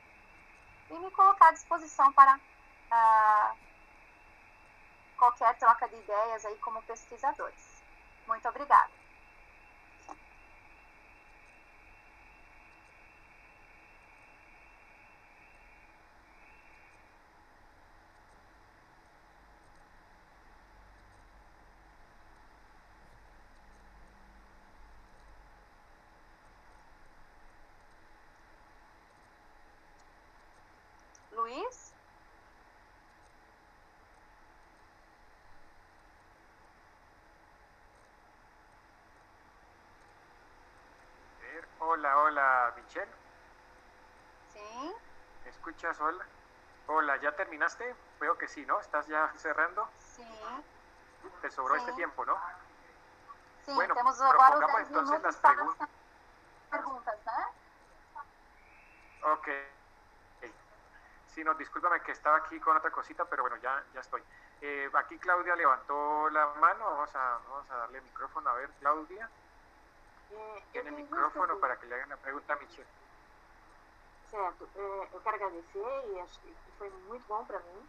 e me colocar à disposição para qualquer troca de ideias aí como pesquisadores. Muito obrigada. Luiz? Hola, Michelle. Sí. ¿Me escuchas? Hola. Hola, ¿ya terminaste? Veo que sí, ¿no? ¿Estás ya cerrando? Sí. Te sobró este tiempo, ¿no? Sí, bueno, temos agora os 10 entonces minutos las para as perguntas, né? Ok. Sí, no, discúlpame que estaba aquí con otra cosita, pero bueno, ya estoy. Aquí Claudia levantó la mano, vamos a darle el micrófono. A ver, Claudia. Tiene el micrófono para que le hagan a pregunta a Michelle. Certo, eu quero agradecer e acho que foi muito bom para mim.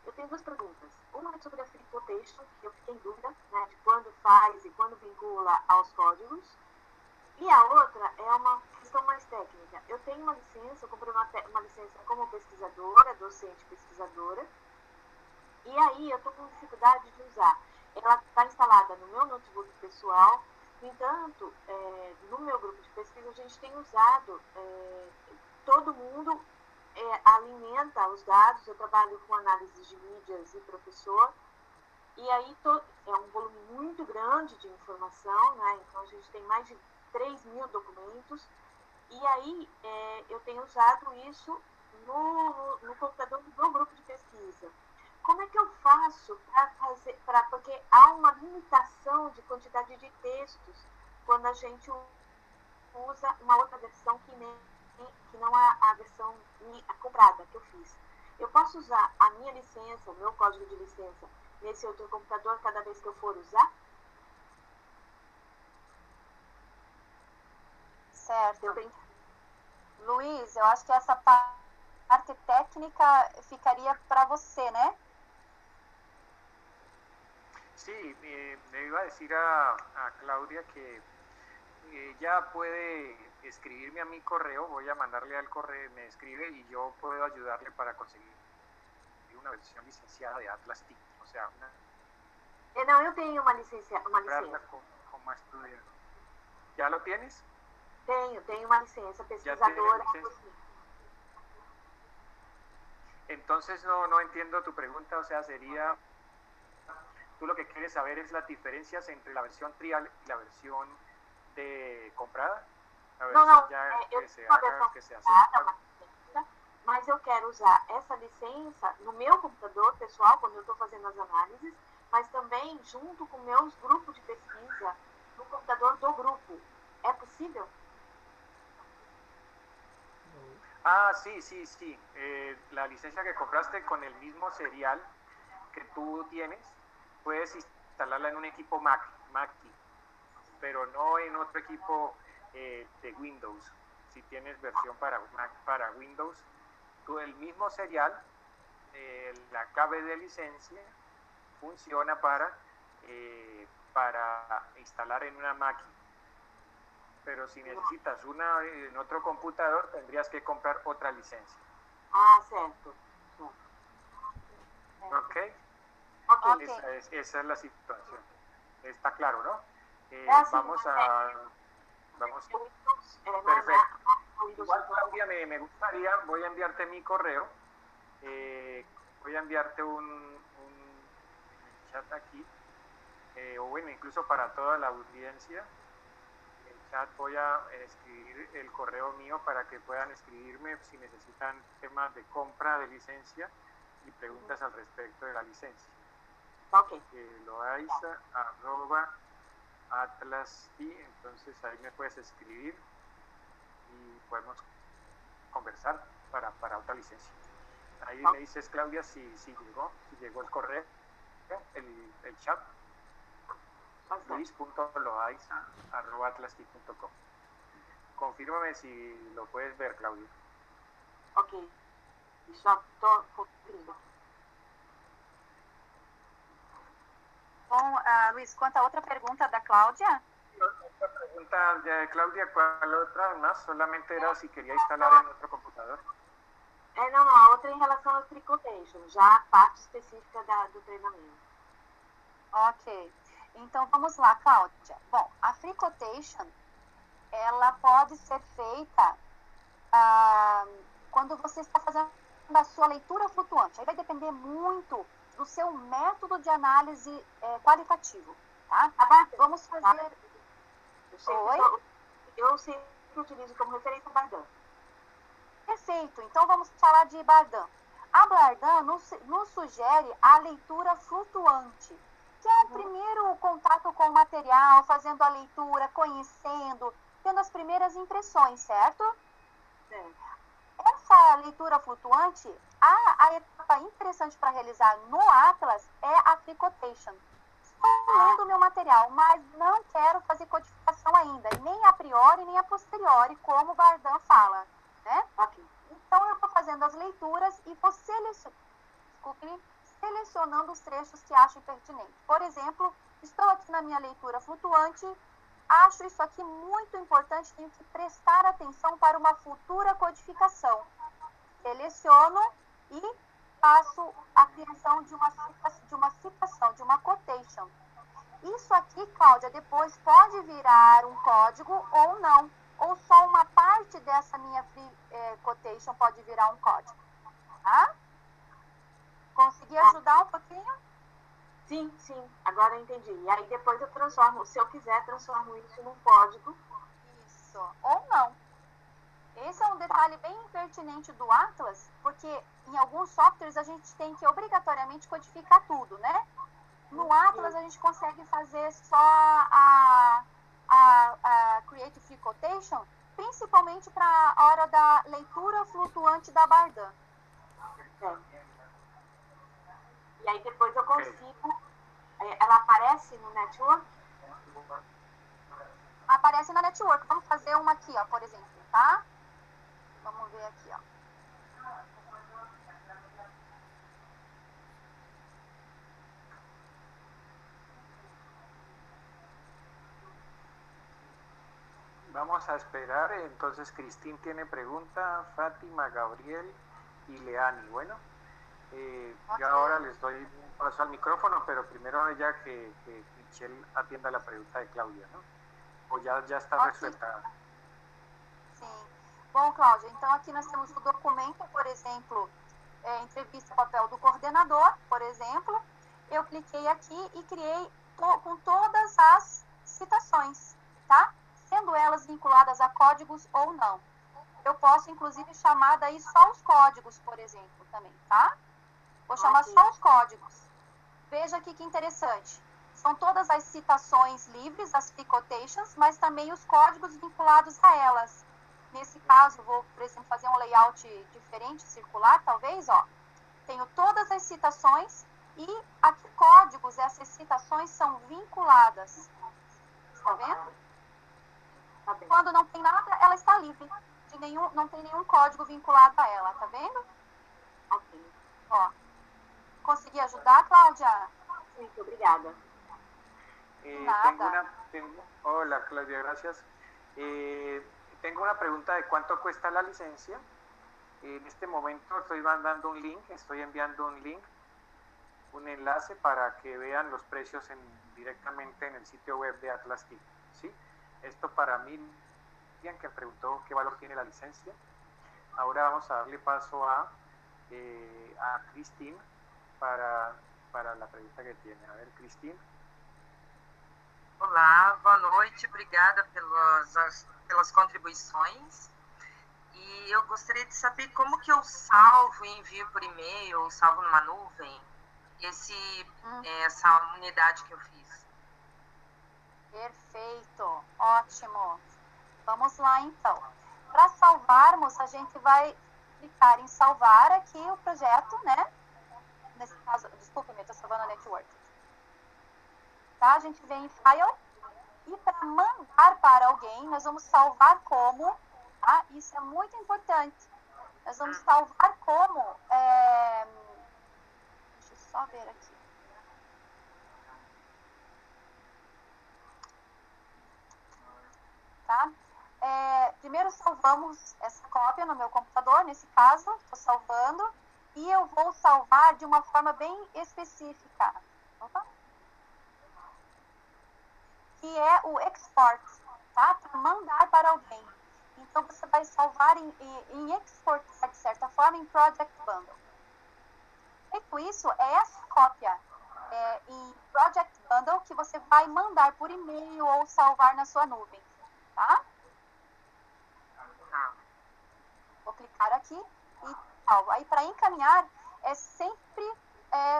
Eu tenho duas perguntas. Uma é sobre a free quotation, que eu fiquei em dúvida, né, de quando faz e quando vincula aos códigos. E a outra é uma questão mais técnica. Eu tenho uma licença, eu comprei uma licença como pesquisadora, docente pesquisadora, e aí eu estou com dificuldade de usar. Ela está instalada no meu notebook pessoal. No entanto, no meu grupo de pesquisa, a gente tem usado, todo mundo alimenta os dados. Eu trabalho com análise de mídias e professor, e aí é um volume muito grande de informação, né? Então a gente tem mais de 3.000 documentos, e aí eu tenho usado isso no computador porque há uma limitação de quantidade de textos quando a gente usa uma outra versão que não a versão comprada que eu fiz. Eu posso usar a minha licença, o meu código de licença, nesse outro computador cada vez que eu for usar? Certo. Luiz, eu acho que essa parte técnica ficaría para você, ¿no? Sí, le iba a decir a Claudia que ella puede escribirme a mi correo, voy a mandarle al correo, me escribe y yo puedo ayudarle para conseguir una versión licenciada de Atlas TIC, o sea, No, yo tengo una licencia. Como estudiante. ¿Ya lo tienes? Tenho uma licença pesquisadora. Entonces no entiendo tu pregunta, o sea, sería, tú lo que quieres saber es las diferencias entre la versión trial y la versión de comprada? A versión não, que se aceita. Mas eu quero usar essa licença no meu computador pessoal, quando eu estou fazendo as análises, mas também junto com meus grupos de pesquisa no computador do grupo. É possível? Ah, sí. La licencia que compraste con el mismo serial que tú tienes, puedes instalarla en un equipo Mac, pero no en otro equipo de Windows. Si tienes versión para Windows, tú el mismo serial, la clave de licencia, funciona para instalar en una máquina. Pero si necesitas una en otro computador, tendrías que comprar otra licencia. Ah, certo. ¿Ok? Esa es la situación. Está claro, ¿no? Vamos. Perfecto. Igual, Claudia, me gustaría, voy a enviarte mi correo. Voy a enviarte un chat aquí. O bueno, incluso para toda la audiencia. Voy a escribir el correo mío para que puedan escribirme si necesitan temas de compra de licencia y preguntas al respecto de la licencia. Ok. Loaiza@atlas.t, entonces ahí me puedes escribir y podemos conversar para otra licencia. Ahí me dices, Claudia, si llegó el correo, el chat. Luis.loaiza@atlas.com. Confírmame si lo puedes ver, Claudia. Ok. Já estou conferindo. Bom, Luiz, quanto a outra pergunta da Cláudia? Otra pregunta de Claudia, ¿cuál otra más? Solamente era si quería instalar en otro computador. Não, a outra em relação ao tricotation, já a parte específica do treinamento. Ok. Então, vamos lá, Cláudia. Bom, a fricotation, ela pode ser feita quando você está fazendo a sua leitura flutuante. Aí vai depender muito do seu método de análise qualitativo, tá? Vamos fazer... Eu sempre utilizo como referência a Bardan. Perfeito. Então, vamos falar de Bardan. A Bardan nos sugere a leitura flutuante, que é um primeiro contato com o material, fazendo a leitura, conhecendo, tendo as primeiras impressões, certo? Sim. Essa leitura flutuante, a etapa interessante para realizar no Atlas é a fricotation. Estou lendo o meu material, mas não quero fazer codificação ainda, nem a priori, nem a posteriori, como o Bardan fala, né? Okay. Então, eu estou fazendo as leituras e vou selecionando os trechos que acho pertinentes. Por exemplo, estou aqui na minha leitura flutuante, acho isso aqui muito importante, tenho que prestar atenção para uma futura codificação. Seleciono e faço a criação de uma citação, de uma quotation. Isso aqui, Cláudia, depois pode virar um código ou não, ou só uma parte dessa minha quotation pode virar um código, tá? Consegui ajudar um pouquinho? Sim, agora eu entendi. E aí depois eu transformo, se eu quiser, transformo isso num código. Isso, ou não. Esse é um detalhe bem pertinente do Atlas, porque em alguns softwares a gente tem que obrigatoriamente codificar tudo, né? No Atlas, a gente consegue fazer só a Create Free Quotation, principalmente para a hora da leitura flutuante da Bardan. E aí depois eu consigo... Ela aparece no Network? Aparece na Network. Vamos fazer uma aqui, ó, por exemplo, tá? Vamos ver aqui, ó. Vamos a esperar. Entonces, Cristín tiene pregunta, Fátima, Gabriel y Leani. Bueno, yo ahora les doy un paso al micrófono, pero primero ella que Michelle atienda la pregunta de Cláudia, ¿no? O já está resuelta? Sim. Bom, Cláudia, então aqui nós temos o documento, por exemplo, entrevista papel do coordenador, por exemplo. Eu cliquei aqui e criei com todas as citações, tá? Sendo elas vinculadas a códigos ou não. Eu posso, inclusive, chamar daí só os códigos, por exemplo, também, tá? Vou chamar só os códigos. Veja aqui que interessante. São todas as citações livres, as free quotations, mas também os códigos vinculados a elas. Nesse caso, vou, por exemplo, fazer um layout diferente, circular, talvez, ó. Tenho todas as citações e a que códigos essas citações são vinculadas. Está vendo? Quando não tem nada, ela está livre. Não tem nenhum código vinculado a ela, tá vendo? Ok. Ó. Consegui ajudar, Cláudia? Muito obrigada. Hola, Claudia, gracias. Tengo una pregunta de cuánto cuesta la licencia. En este momento estoy mandando un link, estoy enviando un link, un enlace para que vean los precios directamente en el sitio web de Atlas TIC, ¿sí? Esto para Miriam, que preguntó qué valor tiene la licencia. Ahora vamos a darle paso a Cristín para la pregunta que tiene. A ver, Cristín. Olá, boa noite, obrigada pelas contribuições. E eu gostaria de saber como que eu salvo e envio por e-mail, ou salvo numa nuvem, essa unidade que eu fiz. Perfeito, ótimo. Vamos lá, então. Para salvarmos, a gente vai clicar em salvar aqui o projeto, né? Nesse caso, desculpa-me, eu estou salvando a network. Tá? A gente vem em File e para mandar para alguém, nós vamos salvar como, tá? Isso é muito importante. Nós vamos salvar como, deixa eu só ver aqui. Tá? Primeiro salvamos essa cópia no meu computador, nesse caso, estou salvando, e eu vou salvar de uma forma bem específica. Opa. Que é o export, tá? Para mandar para alguém. Então, você vai salvar em exportar, de certa forma, em Project Bundle. Feito isso, é essa cópia em Project Bundle que você vai mandar por e-mail ou salvar na sua nuvem, tá? Vou clicar aqui e salvo. Aí, para encaminhar, é sempre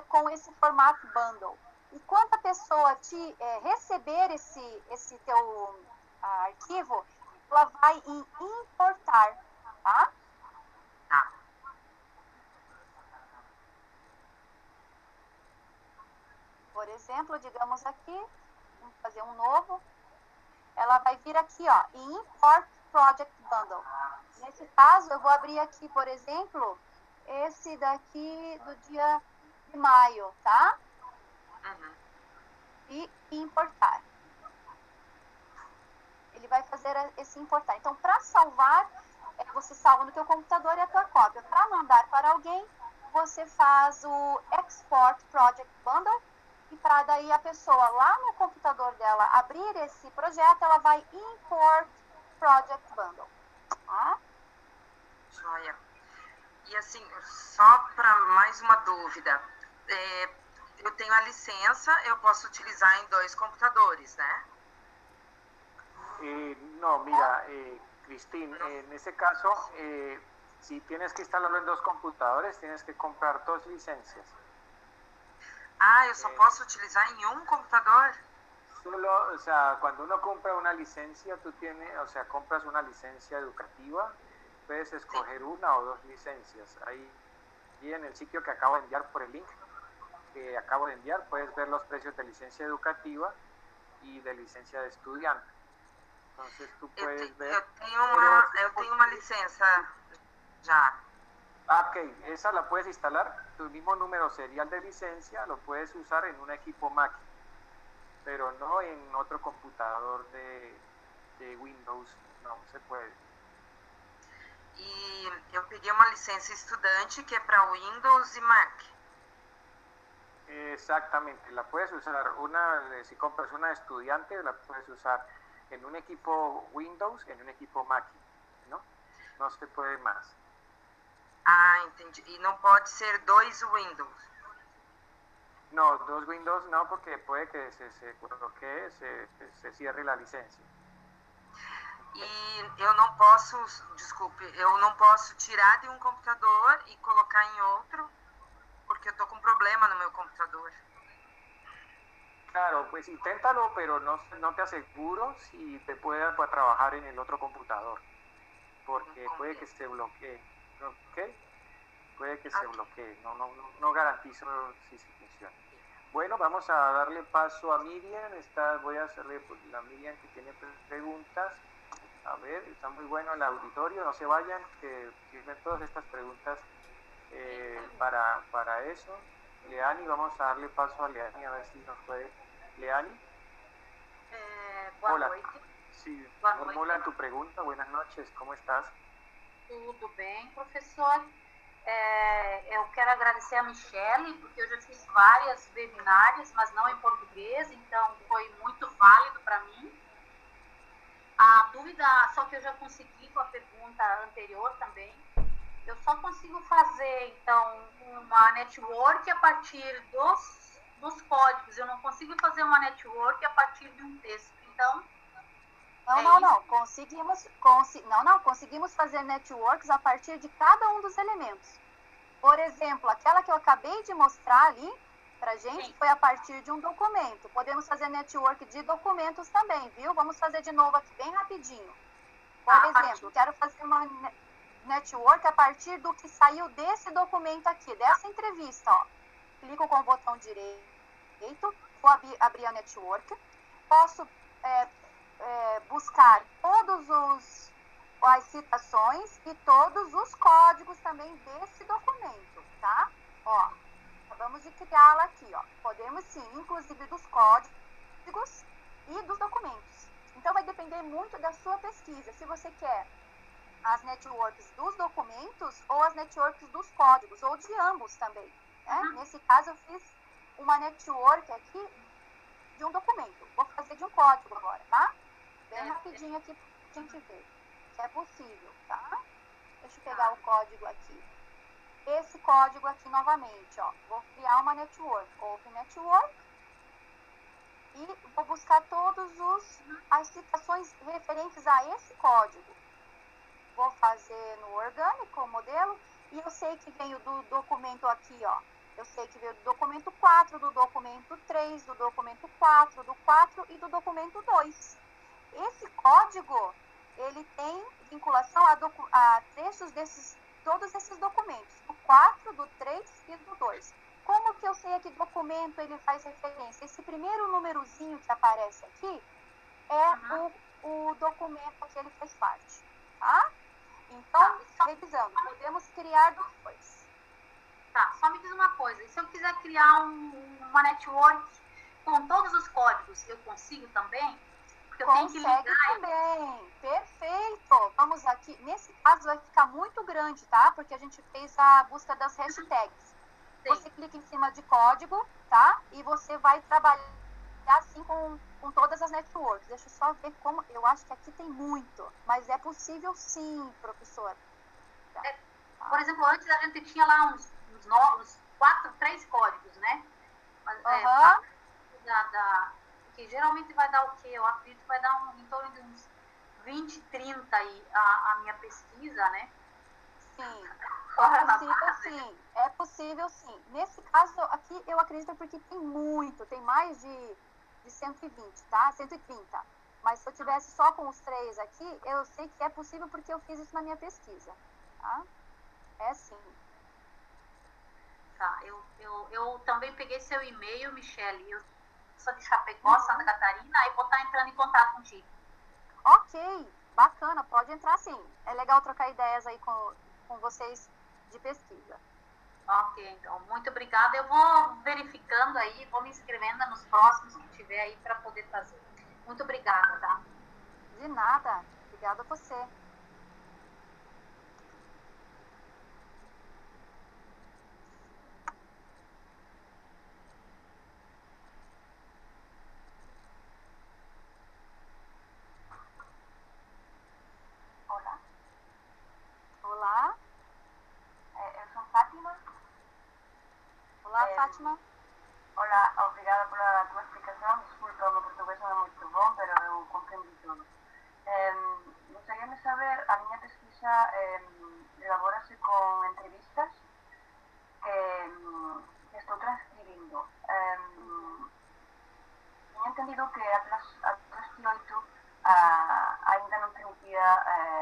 com esse formato bundle. E quando a pessoa receber esse teu arquivo, ela vai em importar, tá? Por exemplo, digamos aqui, vamos fazer um novo. Ela vai vir aqui, ó, em Import Project Bundle. Nesse caso, eu vou abrir aqui, por exemplo, esse daqui do dia de maio, tá? E importar. Ele vai fazer esse importar. Então, para salvar, você salva no teu computador e a tua cópia. Para mandar para alguém, você faz o Export Project Bundle. E para daí a pessoa lá no computador dela abrir esse projeto, ela vai Import Project Bundle. Tá? Joia. E assim, só para mais uma dúvida. Eu tenho a licença, eu posso utilizar em 2 computadores, né? No, mira, Cristín, en ese caso, si tienes que instalarlo en 2 computadores, tienes que comprar 2 licencias. Ah, eu só posso utilizar em um computador? Solo, o sea, cuando uno compra una licencia, tú tienes, o sea, compras una licencia educativa, puedes escoger una o dos licencias. Ahí y en el sitio que acabo de enviar por el link que acabo de enviar, puedes ver los precios de licencia educativa y de licencia de estudiante. Entonces tú puedes ver... Eu tenho uma licença já. Ah, ok, esa la puedes instalar, tu mismo número serial de licencia lo puedes usar en un equipo Mac, pero no en otro computador de Windows, no se puede. E eu peguei uma licença estudante que é para Windows e Mac. Exactamente, la puedes usar, si compras una estudiante, la puedes usar en un equipo Windows, en un equipo Mac, ¿no? No se puede más. Ah, entendi. E não pode ser 2 Windows? No, 2 Windows no, porque puede que se bloquee, se cierre la licencia. E eu não posso, desculpe, eu não posso tirar de um computador e colocar em outro, porque eu tô com problema no meu computador. Claro, pues inténtalo, pero no te aseguro si te pueda trabajar en el otro computador, porque puede que se bloquee, ¿ok? Puede que se bloquee, no garantizo si se funciona. Bueno, vamos a darle paso a Miriam, voy a hacerle la Miriam que tiene preguntas. A ver, está muy bueno el auditorio, no se vayan, que tienen todas estas preguntas para eso. Leani, vamos a darle paso a Leani, a ver si nos puede. Leani. Boa Hola. noite. Sí, Boa formula noite. tu pregunta. Buenas noches, ¿cómo estás? Tudo bem, professor? Eu quero agradecer a Michele, porque eu já fiz várias webinárias, mas não em português, então foi muito válido para mim. A dúvida, só que eu já consegui com a pergunta anterior também, eu só consigo fazer, então, uma network a partir dos códigos, eu não consigo fazer uma network a partir de um texto, então... Conseguimos fazer networks a partir de cada um dos elementos. Por exemplo, aquela que eu acabei de mostrar ali, pra gente, Sim. foi a partir de um documento. Podemos fazer network de documentos também, viu? Vamos fazer de novo aqui, bem rapidinho. Por exemplo, quero fazer uma network a partir do que saiu desse documento aqui, dessa entrevista, ó. Clico com o botão direito, vou abrir a network. Posso buscar todos as citações e todos os códigos também desse documento, tá? Ó, acabamos de criá-la aqui, ó. Podemos sim, inclusive dos códigos e dos documentos. Então, vai depender muito da sua pesquisa, se você quer as networks dos documentos ou as networks dos códigos, ou de ambos também, né? Nesse caso, eu fiz uma network aqui de um documento. Vou fazer de um código agora, tá? Bem rapidinho aqui pra gente ver se é possível, tá? Deixa eu pegar o código aqui. Esse código aqui novamente, ó. Vou criar uma network, Open Network, e vou buscar todas as citações referentes a esse código. Vou fazer no orgânico o modelo, e eu sei que veio do documento aqui, ó. Eu sei que veio do documento 4, do documento 3, do documento 4, do 4 e do documento 2. Esse código, ele tem vinculação a trechos todos esses documentos, do 4, do 3 e do 2. Como que eu sei a que documento ele faz referência? Esse primeiro númerozinho que aparece aqui é o documento que ele faz parte, tá? Então, revisando, podemos criar depois. Tá, só me diz uma coisa, e se eu quiser criar uma network com todos os códigos, eu consigo também? Porque eu tenho que ligar também, perfeito. Vamos aqui, nesse caso vai ficar muito grande, tá? Porque a gente fez a busca das hashtags. Sim. Você clica em cima de código, tá? E você vai trabalhar assim com todas as networks. Deixa eu só ver como, eu acho que aqui tem muito, mas é possível sim, professora. Tá. Por exemplo, antes a gente tinha lá uns 3 códigos, né? Mas, que geralmente vai dar o quê? Eu acredito que vai dar em torno de uns 20, 30 aí a minha pesquisa, né? sim. Fora na Possível base. sim, é possível sim. Nesse caso aqui, eu acredito porque tem mais de 120, tá? 130. Mas se eu tivesse só com os 3 aqui, eu sei que é possível porque eu fiz isso na minha pesquisa, tá? É sim. Tá, eu também peguei seu e-mail, Michele. Eu sou de Chapecó, Santa Catarina, aí vou estar entrando em contato contigo. Ok, bacana, pode entrar sim. É legal trocar ideias aí com vocês de pesquisa. Ok, então, muito obrigada. Eu vou verificando aí, vou me inscrevendo nos próximos que tiver aí para poder fazer. Muito obrigada, tá? De nada, obrigada a você. Olá, Olá, eu sou Fátima. olá Fátima. Hola, obrigada pela tua explicação. Desculpa, o meu português não é muito bom, mas eu compreendi tudo. Gostaria de saber, a minha pesquisa elabora-se com entrevistas que estou transcribindo. Tinha entendido que Atlas T8 ainda não permitia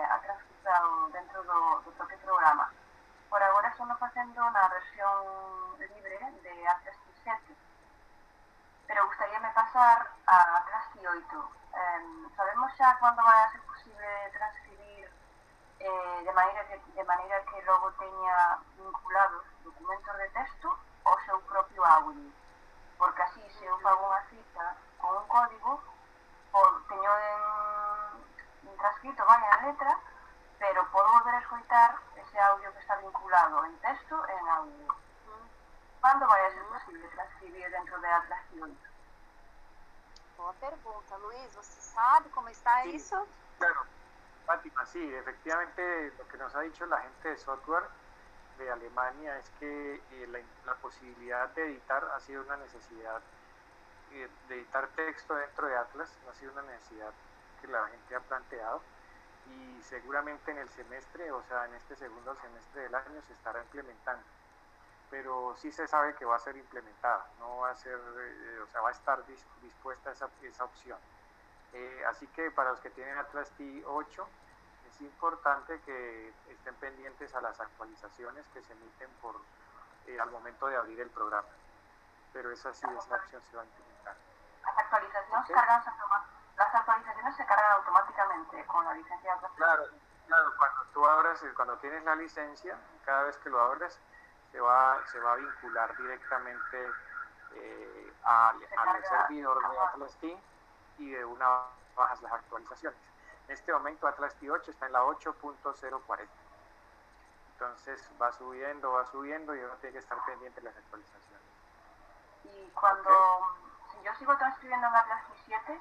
a transcrição dentro do próprio programa. Por agora estou fazendo na versão livre de Atlas T7, pero gustaría-me pasar a Atlas T8. ¿Sabemos ya cuándo va a ser posible transcribir de maneira que logo teña vinculados documentos de texto ao seu propio audio? Porque así, se eu fago unha cita con un código, teño en transcrito, vaya, en letra, pero podo volver a escoitar ese audio que está vinculado en texto e en audio. Quando vai a ser posible transcribir dentro de Atlas T8? Boa pergunta, Luiz. Você sabe como está Sí, isso? claro. Fátima, sí, efectivamente lo que nos ha dicho la gente de software de Alemania es que la posibilidad de editar ha sido una necesidad, de editar texto dentro de Atlas ha sido una necesidad que la gente ha planteado y seguramente en el semestre, o sea, en este segundo semestre del año se estará implementando. Pero sí se sabe que va a ser implementada, no va a ser, o sea, va a estar dispuesta esa opción. Así que para los que tienen Atlas T8 es importante que estén pendientes a las actualizaciones que se emiten al momento de abrir el programa. Pero esa sí, esa opción se va a implementar. Las actualizaciones, Okay. las actualizaciones se cargan automáticamente con la licencia Atlas. Claro, cuando tú abras, cuando tienes la licencia, cada vez que lo abres, se va a vincular directamente al servidor de Atlas T y de una bajas las actualizaciones. En este momento Atlas T8 está en la 8.040. Entonces va subiendo y uno tiene que estar pendiente de las actualizaciones. Y cuando, si yo sigo transcribiendo en Atlas T7,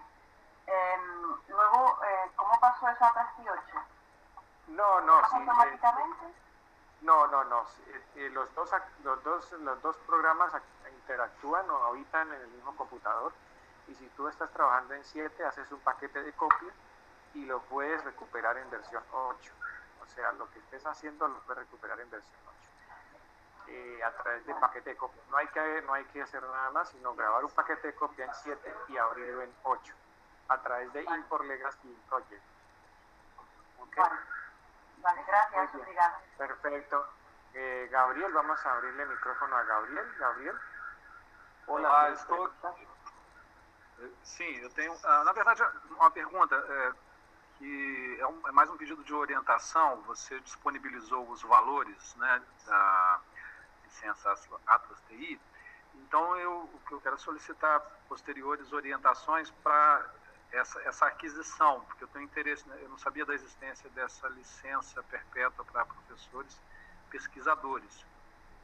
luego, ¿cómo pasó eso a Atlas T8? No, ¿Pasa sí, automáticamente? no. Los dos programas interactúan o habitan en el mismo computador. Y si tú estás trabajando en 7, haces un paquete de copia y lo puedes recuperar en versión 8. O sea, lo que estés haciendo lo puedes recuperar en versión 8. A través de paquete de copia. No hay que hacer nada más, sino grabar un paquete de copia en 7 y abrirlo en 8. A través de Import Legacy Project. ¿Okay? Vale, gracias, obrigada. Perfecto. Gabriel, vamos a abrirle el micrófono a Gabriel. Gabriel. Olá, estou aqui. Sim, eu tenho, na verdade, uma pergunta que é mais um pedido de orientação. Você disponibilizou os valores, né, da licença Atlas TI. Então, o que eu quero solicitar posteriores orientações para essa aquisição, porque eu tenho interesse, né, eu não sabia da existência dessa licença perpétua para professores pesquisadores,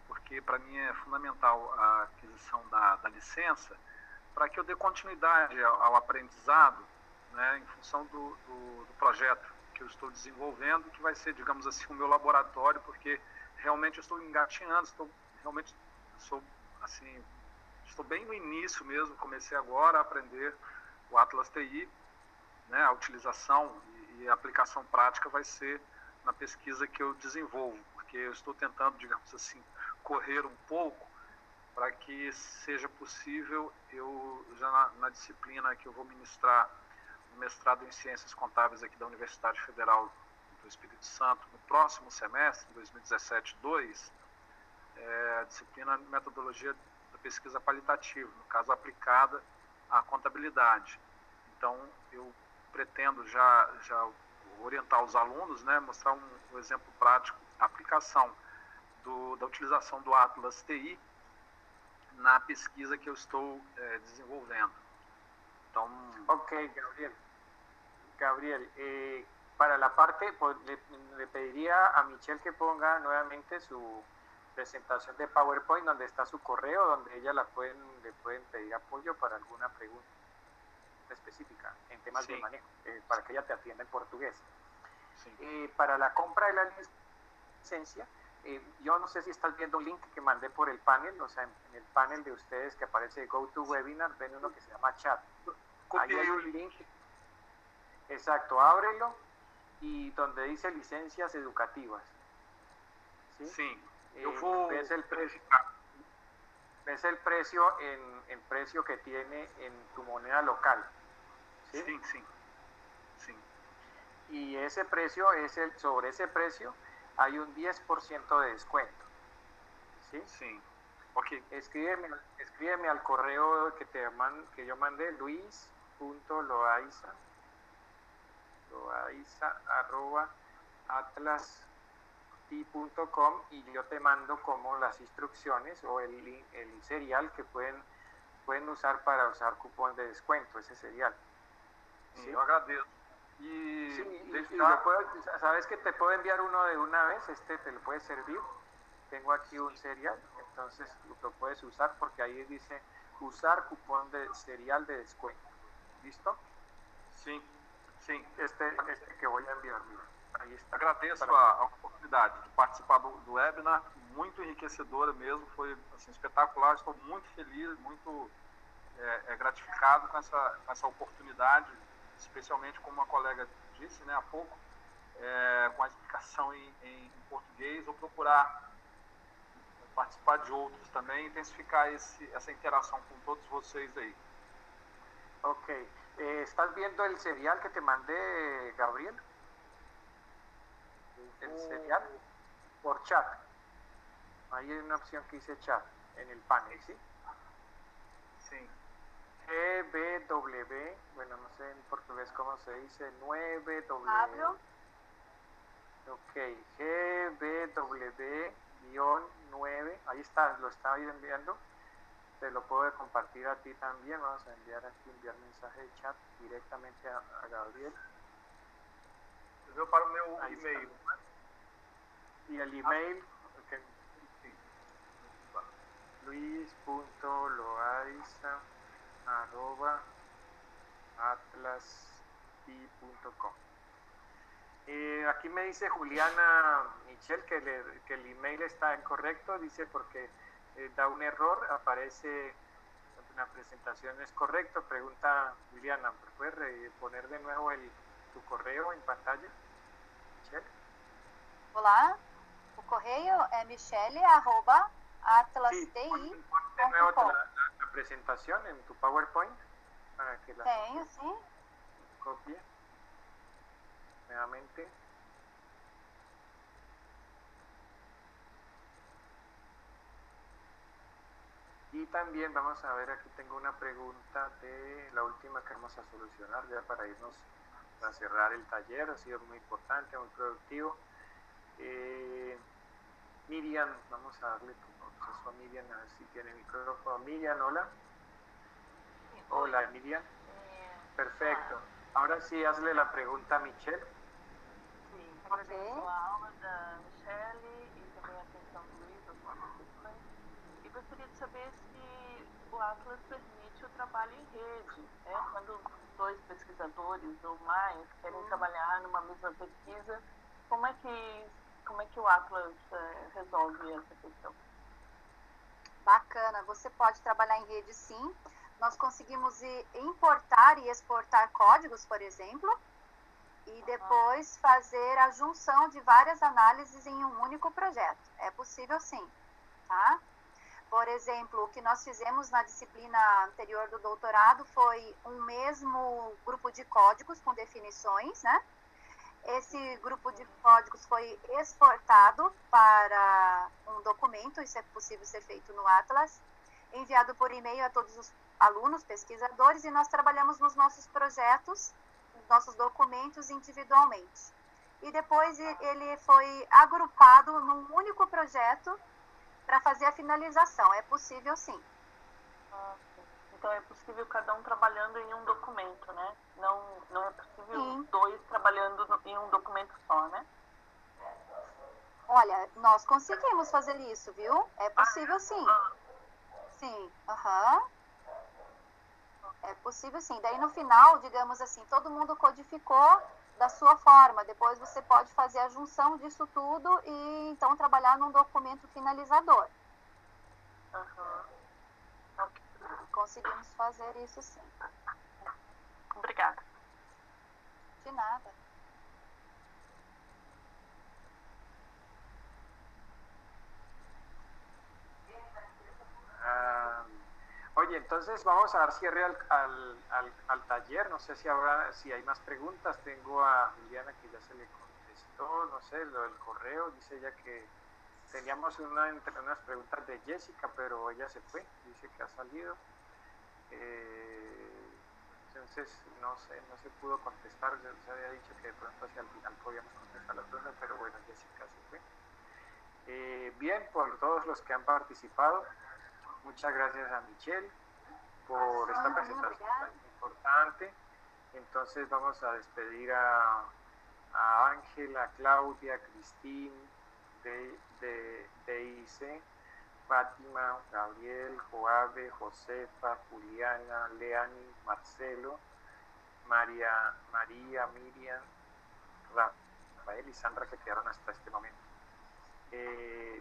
porque para mim é fundamental a aquisição da licença para que eu dê continuidade ao aprendizado, né, em função do projeto que eu estou desenvolvendo, que vai ser, digamos assim, o meu laboratório, porque realmente eu estou engatinhando, estou bem no início mesmo, comecei agora a aprender o Atlas TI, né, a utilização e a aplicação prática vai ser na pesquisa que eu desenvolvo, porque eu estou tentando, digamos assim, correr um pouco para que seja possível eu, já na disciplina que eu vou ministrar, no mestrado em Ciências Contábeis aqui da Universidade Federal do Espírito Santo, no próximo semestre, 2017-2, a disciplina Metodologia da Pesquisa Qualitativa, no caso aplicada à contabilidade. Então, eu pretendo já orientar os alunos, né, mostrar um exemplo prático, a aplicação da utilização do Atlas TI na pesquisa que eu estou desenvolvendo. Então... Ok, Gabriel, para la parte, pues, le pediría a Michelle que ponga nuevamente su presentación de PowerPoint, donde está su correo, donde ella le pueden pedir apoyo para alguna pregunta específica en temas de manejo, para que ella te atienda en portugués. Sí. Para la compra de la licencia, yo no sé si estás viendo un link que mandé por el panel, o sea, en el panel de ustedes que aparece GoToWebinar, ven uno que se llama chat. Ahí hay un link, exacto, ábrelo, y donde dice licencias educativas. ¿Sí? Sí. Ves el precio en precio que tiene en tu moneda local. ¿Sí? Sí, sí. Sí. Y ese precio sobre ese precio hay un 10% de descuento. ¿Sí? Sí. Okay. Escríbeme al correo que yo mandé, luis.loaiza@atlas.com, y yo te mando como las instrucciones o el serial que pueden usar para usar cupón de descuento, ese serial. ¿Sí? Yo agradezco. ¿Sabes que te puedo enviar uno de una vez? Te lo puede servir. Tengo aquí un serial, entonces lo puedes usar porque ahí dice usar cupón de serial de descuento. ¿Listo? Sí, sim. Este que voy a enviar, mira. Aí está. Agradeço a oportunidade de participar do webinar, muito enriquecedora mesmo, foi assim, espetacular, estou muito feliz, muito gratificado com essa oportunidade, especialmente como uma colega disse, né, há pouco, com a explicação em português. Vou procurar participar de outros também, intensificar essa interação com todos vocês aí. Ok. ¿Estás viendo el serial que te mandé, Gabriel? El serial por chat. Ahí hay una opción que dice chat en el panel, ¿sí? Sí. GBW, bueno, no sé en portugués cómo se dice, 9W. Pablo. Ok, GBW-9, ahí está, lo estaba enviando. Te lo puedo compartir a ti también. Vamos a enviar mensaje de chat directamente a Gabriel. Enviou para o meu e-mail. Y el email, okay. luis.loaiza@atlas.com. Aquí me dice Juliana Michelle que el email está incorrecto, dice porque da un error, aparece una presentación es correcto. Pregunta Juliana, ¿puedes poner de nuevo tu correo en pantalla, Michelle? Olá, o correio é michele@atlas.ti.com. Sí, pon de nuevo la presentación en tu PowerPoint para que la Tenho, sim. copie nuevamente. Y también vamos a ver, aquí tengo una pregunta de la última que vamos a solucionar ya para irnos a cerrar el taller. Ha sido muy importante, muy productivo. Miriam, vamos a darle acceso a Miriam, a ver si tiene micrófono. Miriam, hola. Hola, Miriam. Perfecto. Ahora sí, hazle la pregunta a Michelle. Sim, agradeço a aula da Michelle e também a atenção do Luiz, das nossas questões. E gostaria de saber se o Atlas permite o trabalho em rede, né? Quando dois pesquisadores ou mais querem trabalhar numa mesma pesquisa, como é que o Atlas resolve essa questão? Bacana, você pode trabalhar em rede sim. Nós conseguimos importar e exportar códigos, por exemplo, e depois fazer a junção de várias análises em um único projeto. É possível sim, tá? Por exemplo, o que nós fizemos na disciplina anterior do doutorado foi um mesmo grupo de códigos com definições, né? Esse grupo de códigos foi exportado para um documento, isso é possível ser feito no Atlas, enviado por e-mail a todos os alunos, pesquisadores, e nós trabalhamos nos nossos projetos, nos nossos documentos individualmente. E depois ele foi agrupado num único projeto para fazer a finalização. É possível sim. Então é possível cada um trabalhando em um documento, né? Não é possível Sim. dois trabalhando em um documento só, né? Olha, nós conseguimos fazer isso, viu? É possível sim. Sim, é possível sim. Daí no final, digamos assim, todo mundo codificou da sua forma. Depois você pode fazer a junção disso tudo e então trabalhar num documento finalizador. Ok. Conseguimos fazer isso sim. Obrigada. De nada. Oye, entonces vamos a dar cierre al taller. No sé si hay más preguntas. Tengo a Juliana que ya se le contestó, no sé, lo del correo. Dice ella que teníamos unas preguntas de Jessica, pero ella se fue, dice que ha salido. Entonces, no sé, no se pudo contestar. Ya se había dicho que de pronto hacia el final podíamos contestar las preguntas, pero bueno, Jessica se fue. Bien, por todos los que han participado. Muchas gracias a Michelle por esta presentación tan importante. Entonces vamos a despedir a Ángela, a Claudia, a Cristín, Deise, Fátima, Gabriel, Joabe, Josefa, Juliana, Leani, Marcelo, María, Miriam, Rafael y Sandra que quedaron hasta este momento.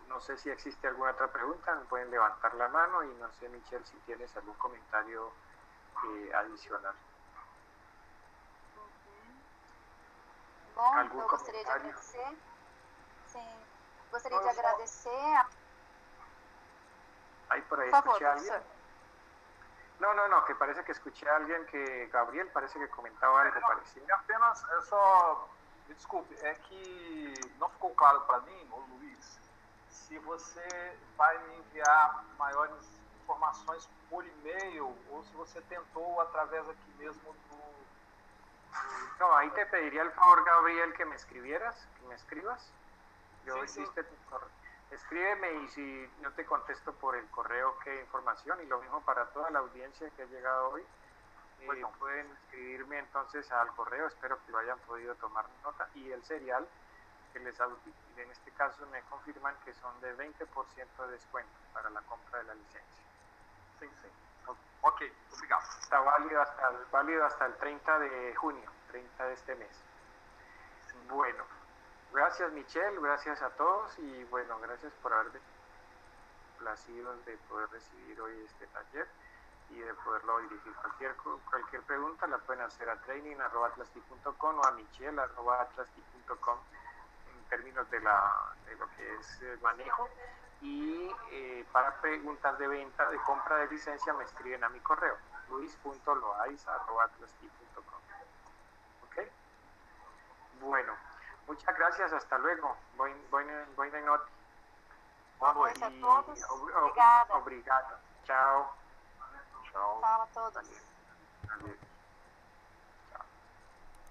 No sé si existe alguna otra pregunta, me pueden levantar la mano y no sé, Michelle, si tienes algún comentario adicional. Bom, eu gostaria de agradecer. Sim, gostaria de agradecer. Ahí por ahí por favor, escuché a alguien. No, que parece que escuché a alguien que Gabriel parece que comentaba algo parecido. Apenas, me desculpe, é que não ficou claro para mim, ô Luiz, se você vai me enviar maiores informações por e-mail ou se você tentou através aqui mesmo do... No, ahí te pediría el favor, Gabriel, que me escribas. Yo hiciste tu correo. Escríbeme y si yo te contesto por el correo qué información, y lo mismo para toda la audiencia que ha llegado hoy. Pueden escribirme entonces al correo, espero que lo hayan podido tomar nota, y el serial que en este caso me confirman que son de 20% de descuento para la compra de la licencia. Sí. Ok, obrigado. Está válido hasta el 30 de junio, 30 de este mes. Bueno, gracias Michelle, gracias a todos y bueno, gracias por haber placidos de poder recibir hoy este taller y de poderlo dirigir. Cualquier pregunta la pueden hacer a training@atlasti.com o a michelle@atlasti.com en términos de lo que es el manejo, y para preguntas de venta, de compra de licencia, me escriben a mi correo luis.loaiz@atlasti.com. ¿Ok? Bueno, muchas gracias, hasta luego. Buena noite. Boa noite a todos. Obrigada. Obrigado. Tchau. Tchau a todos. Adeus.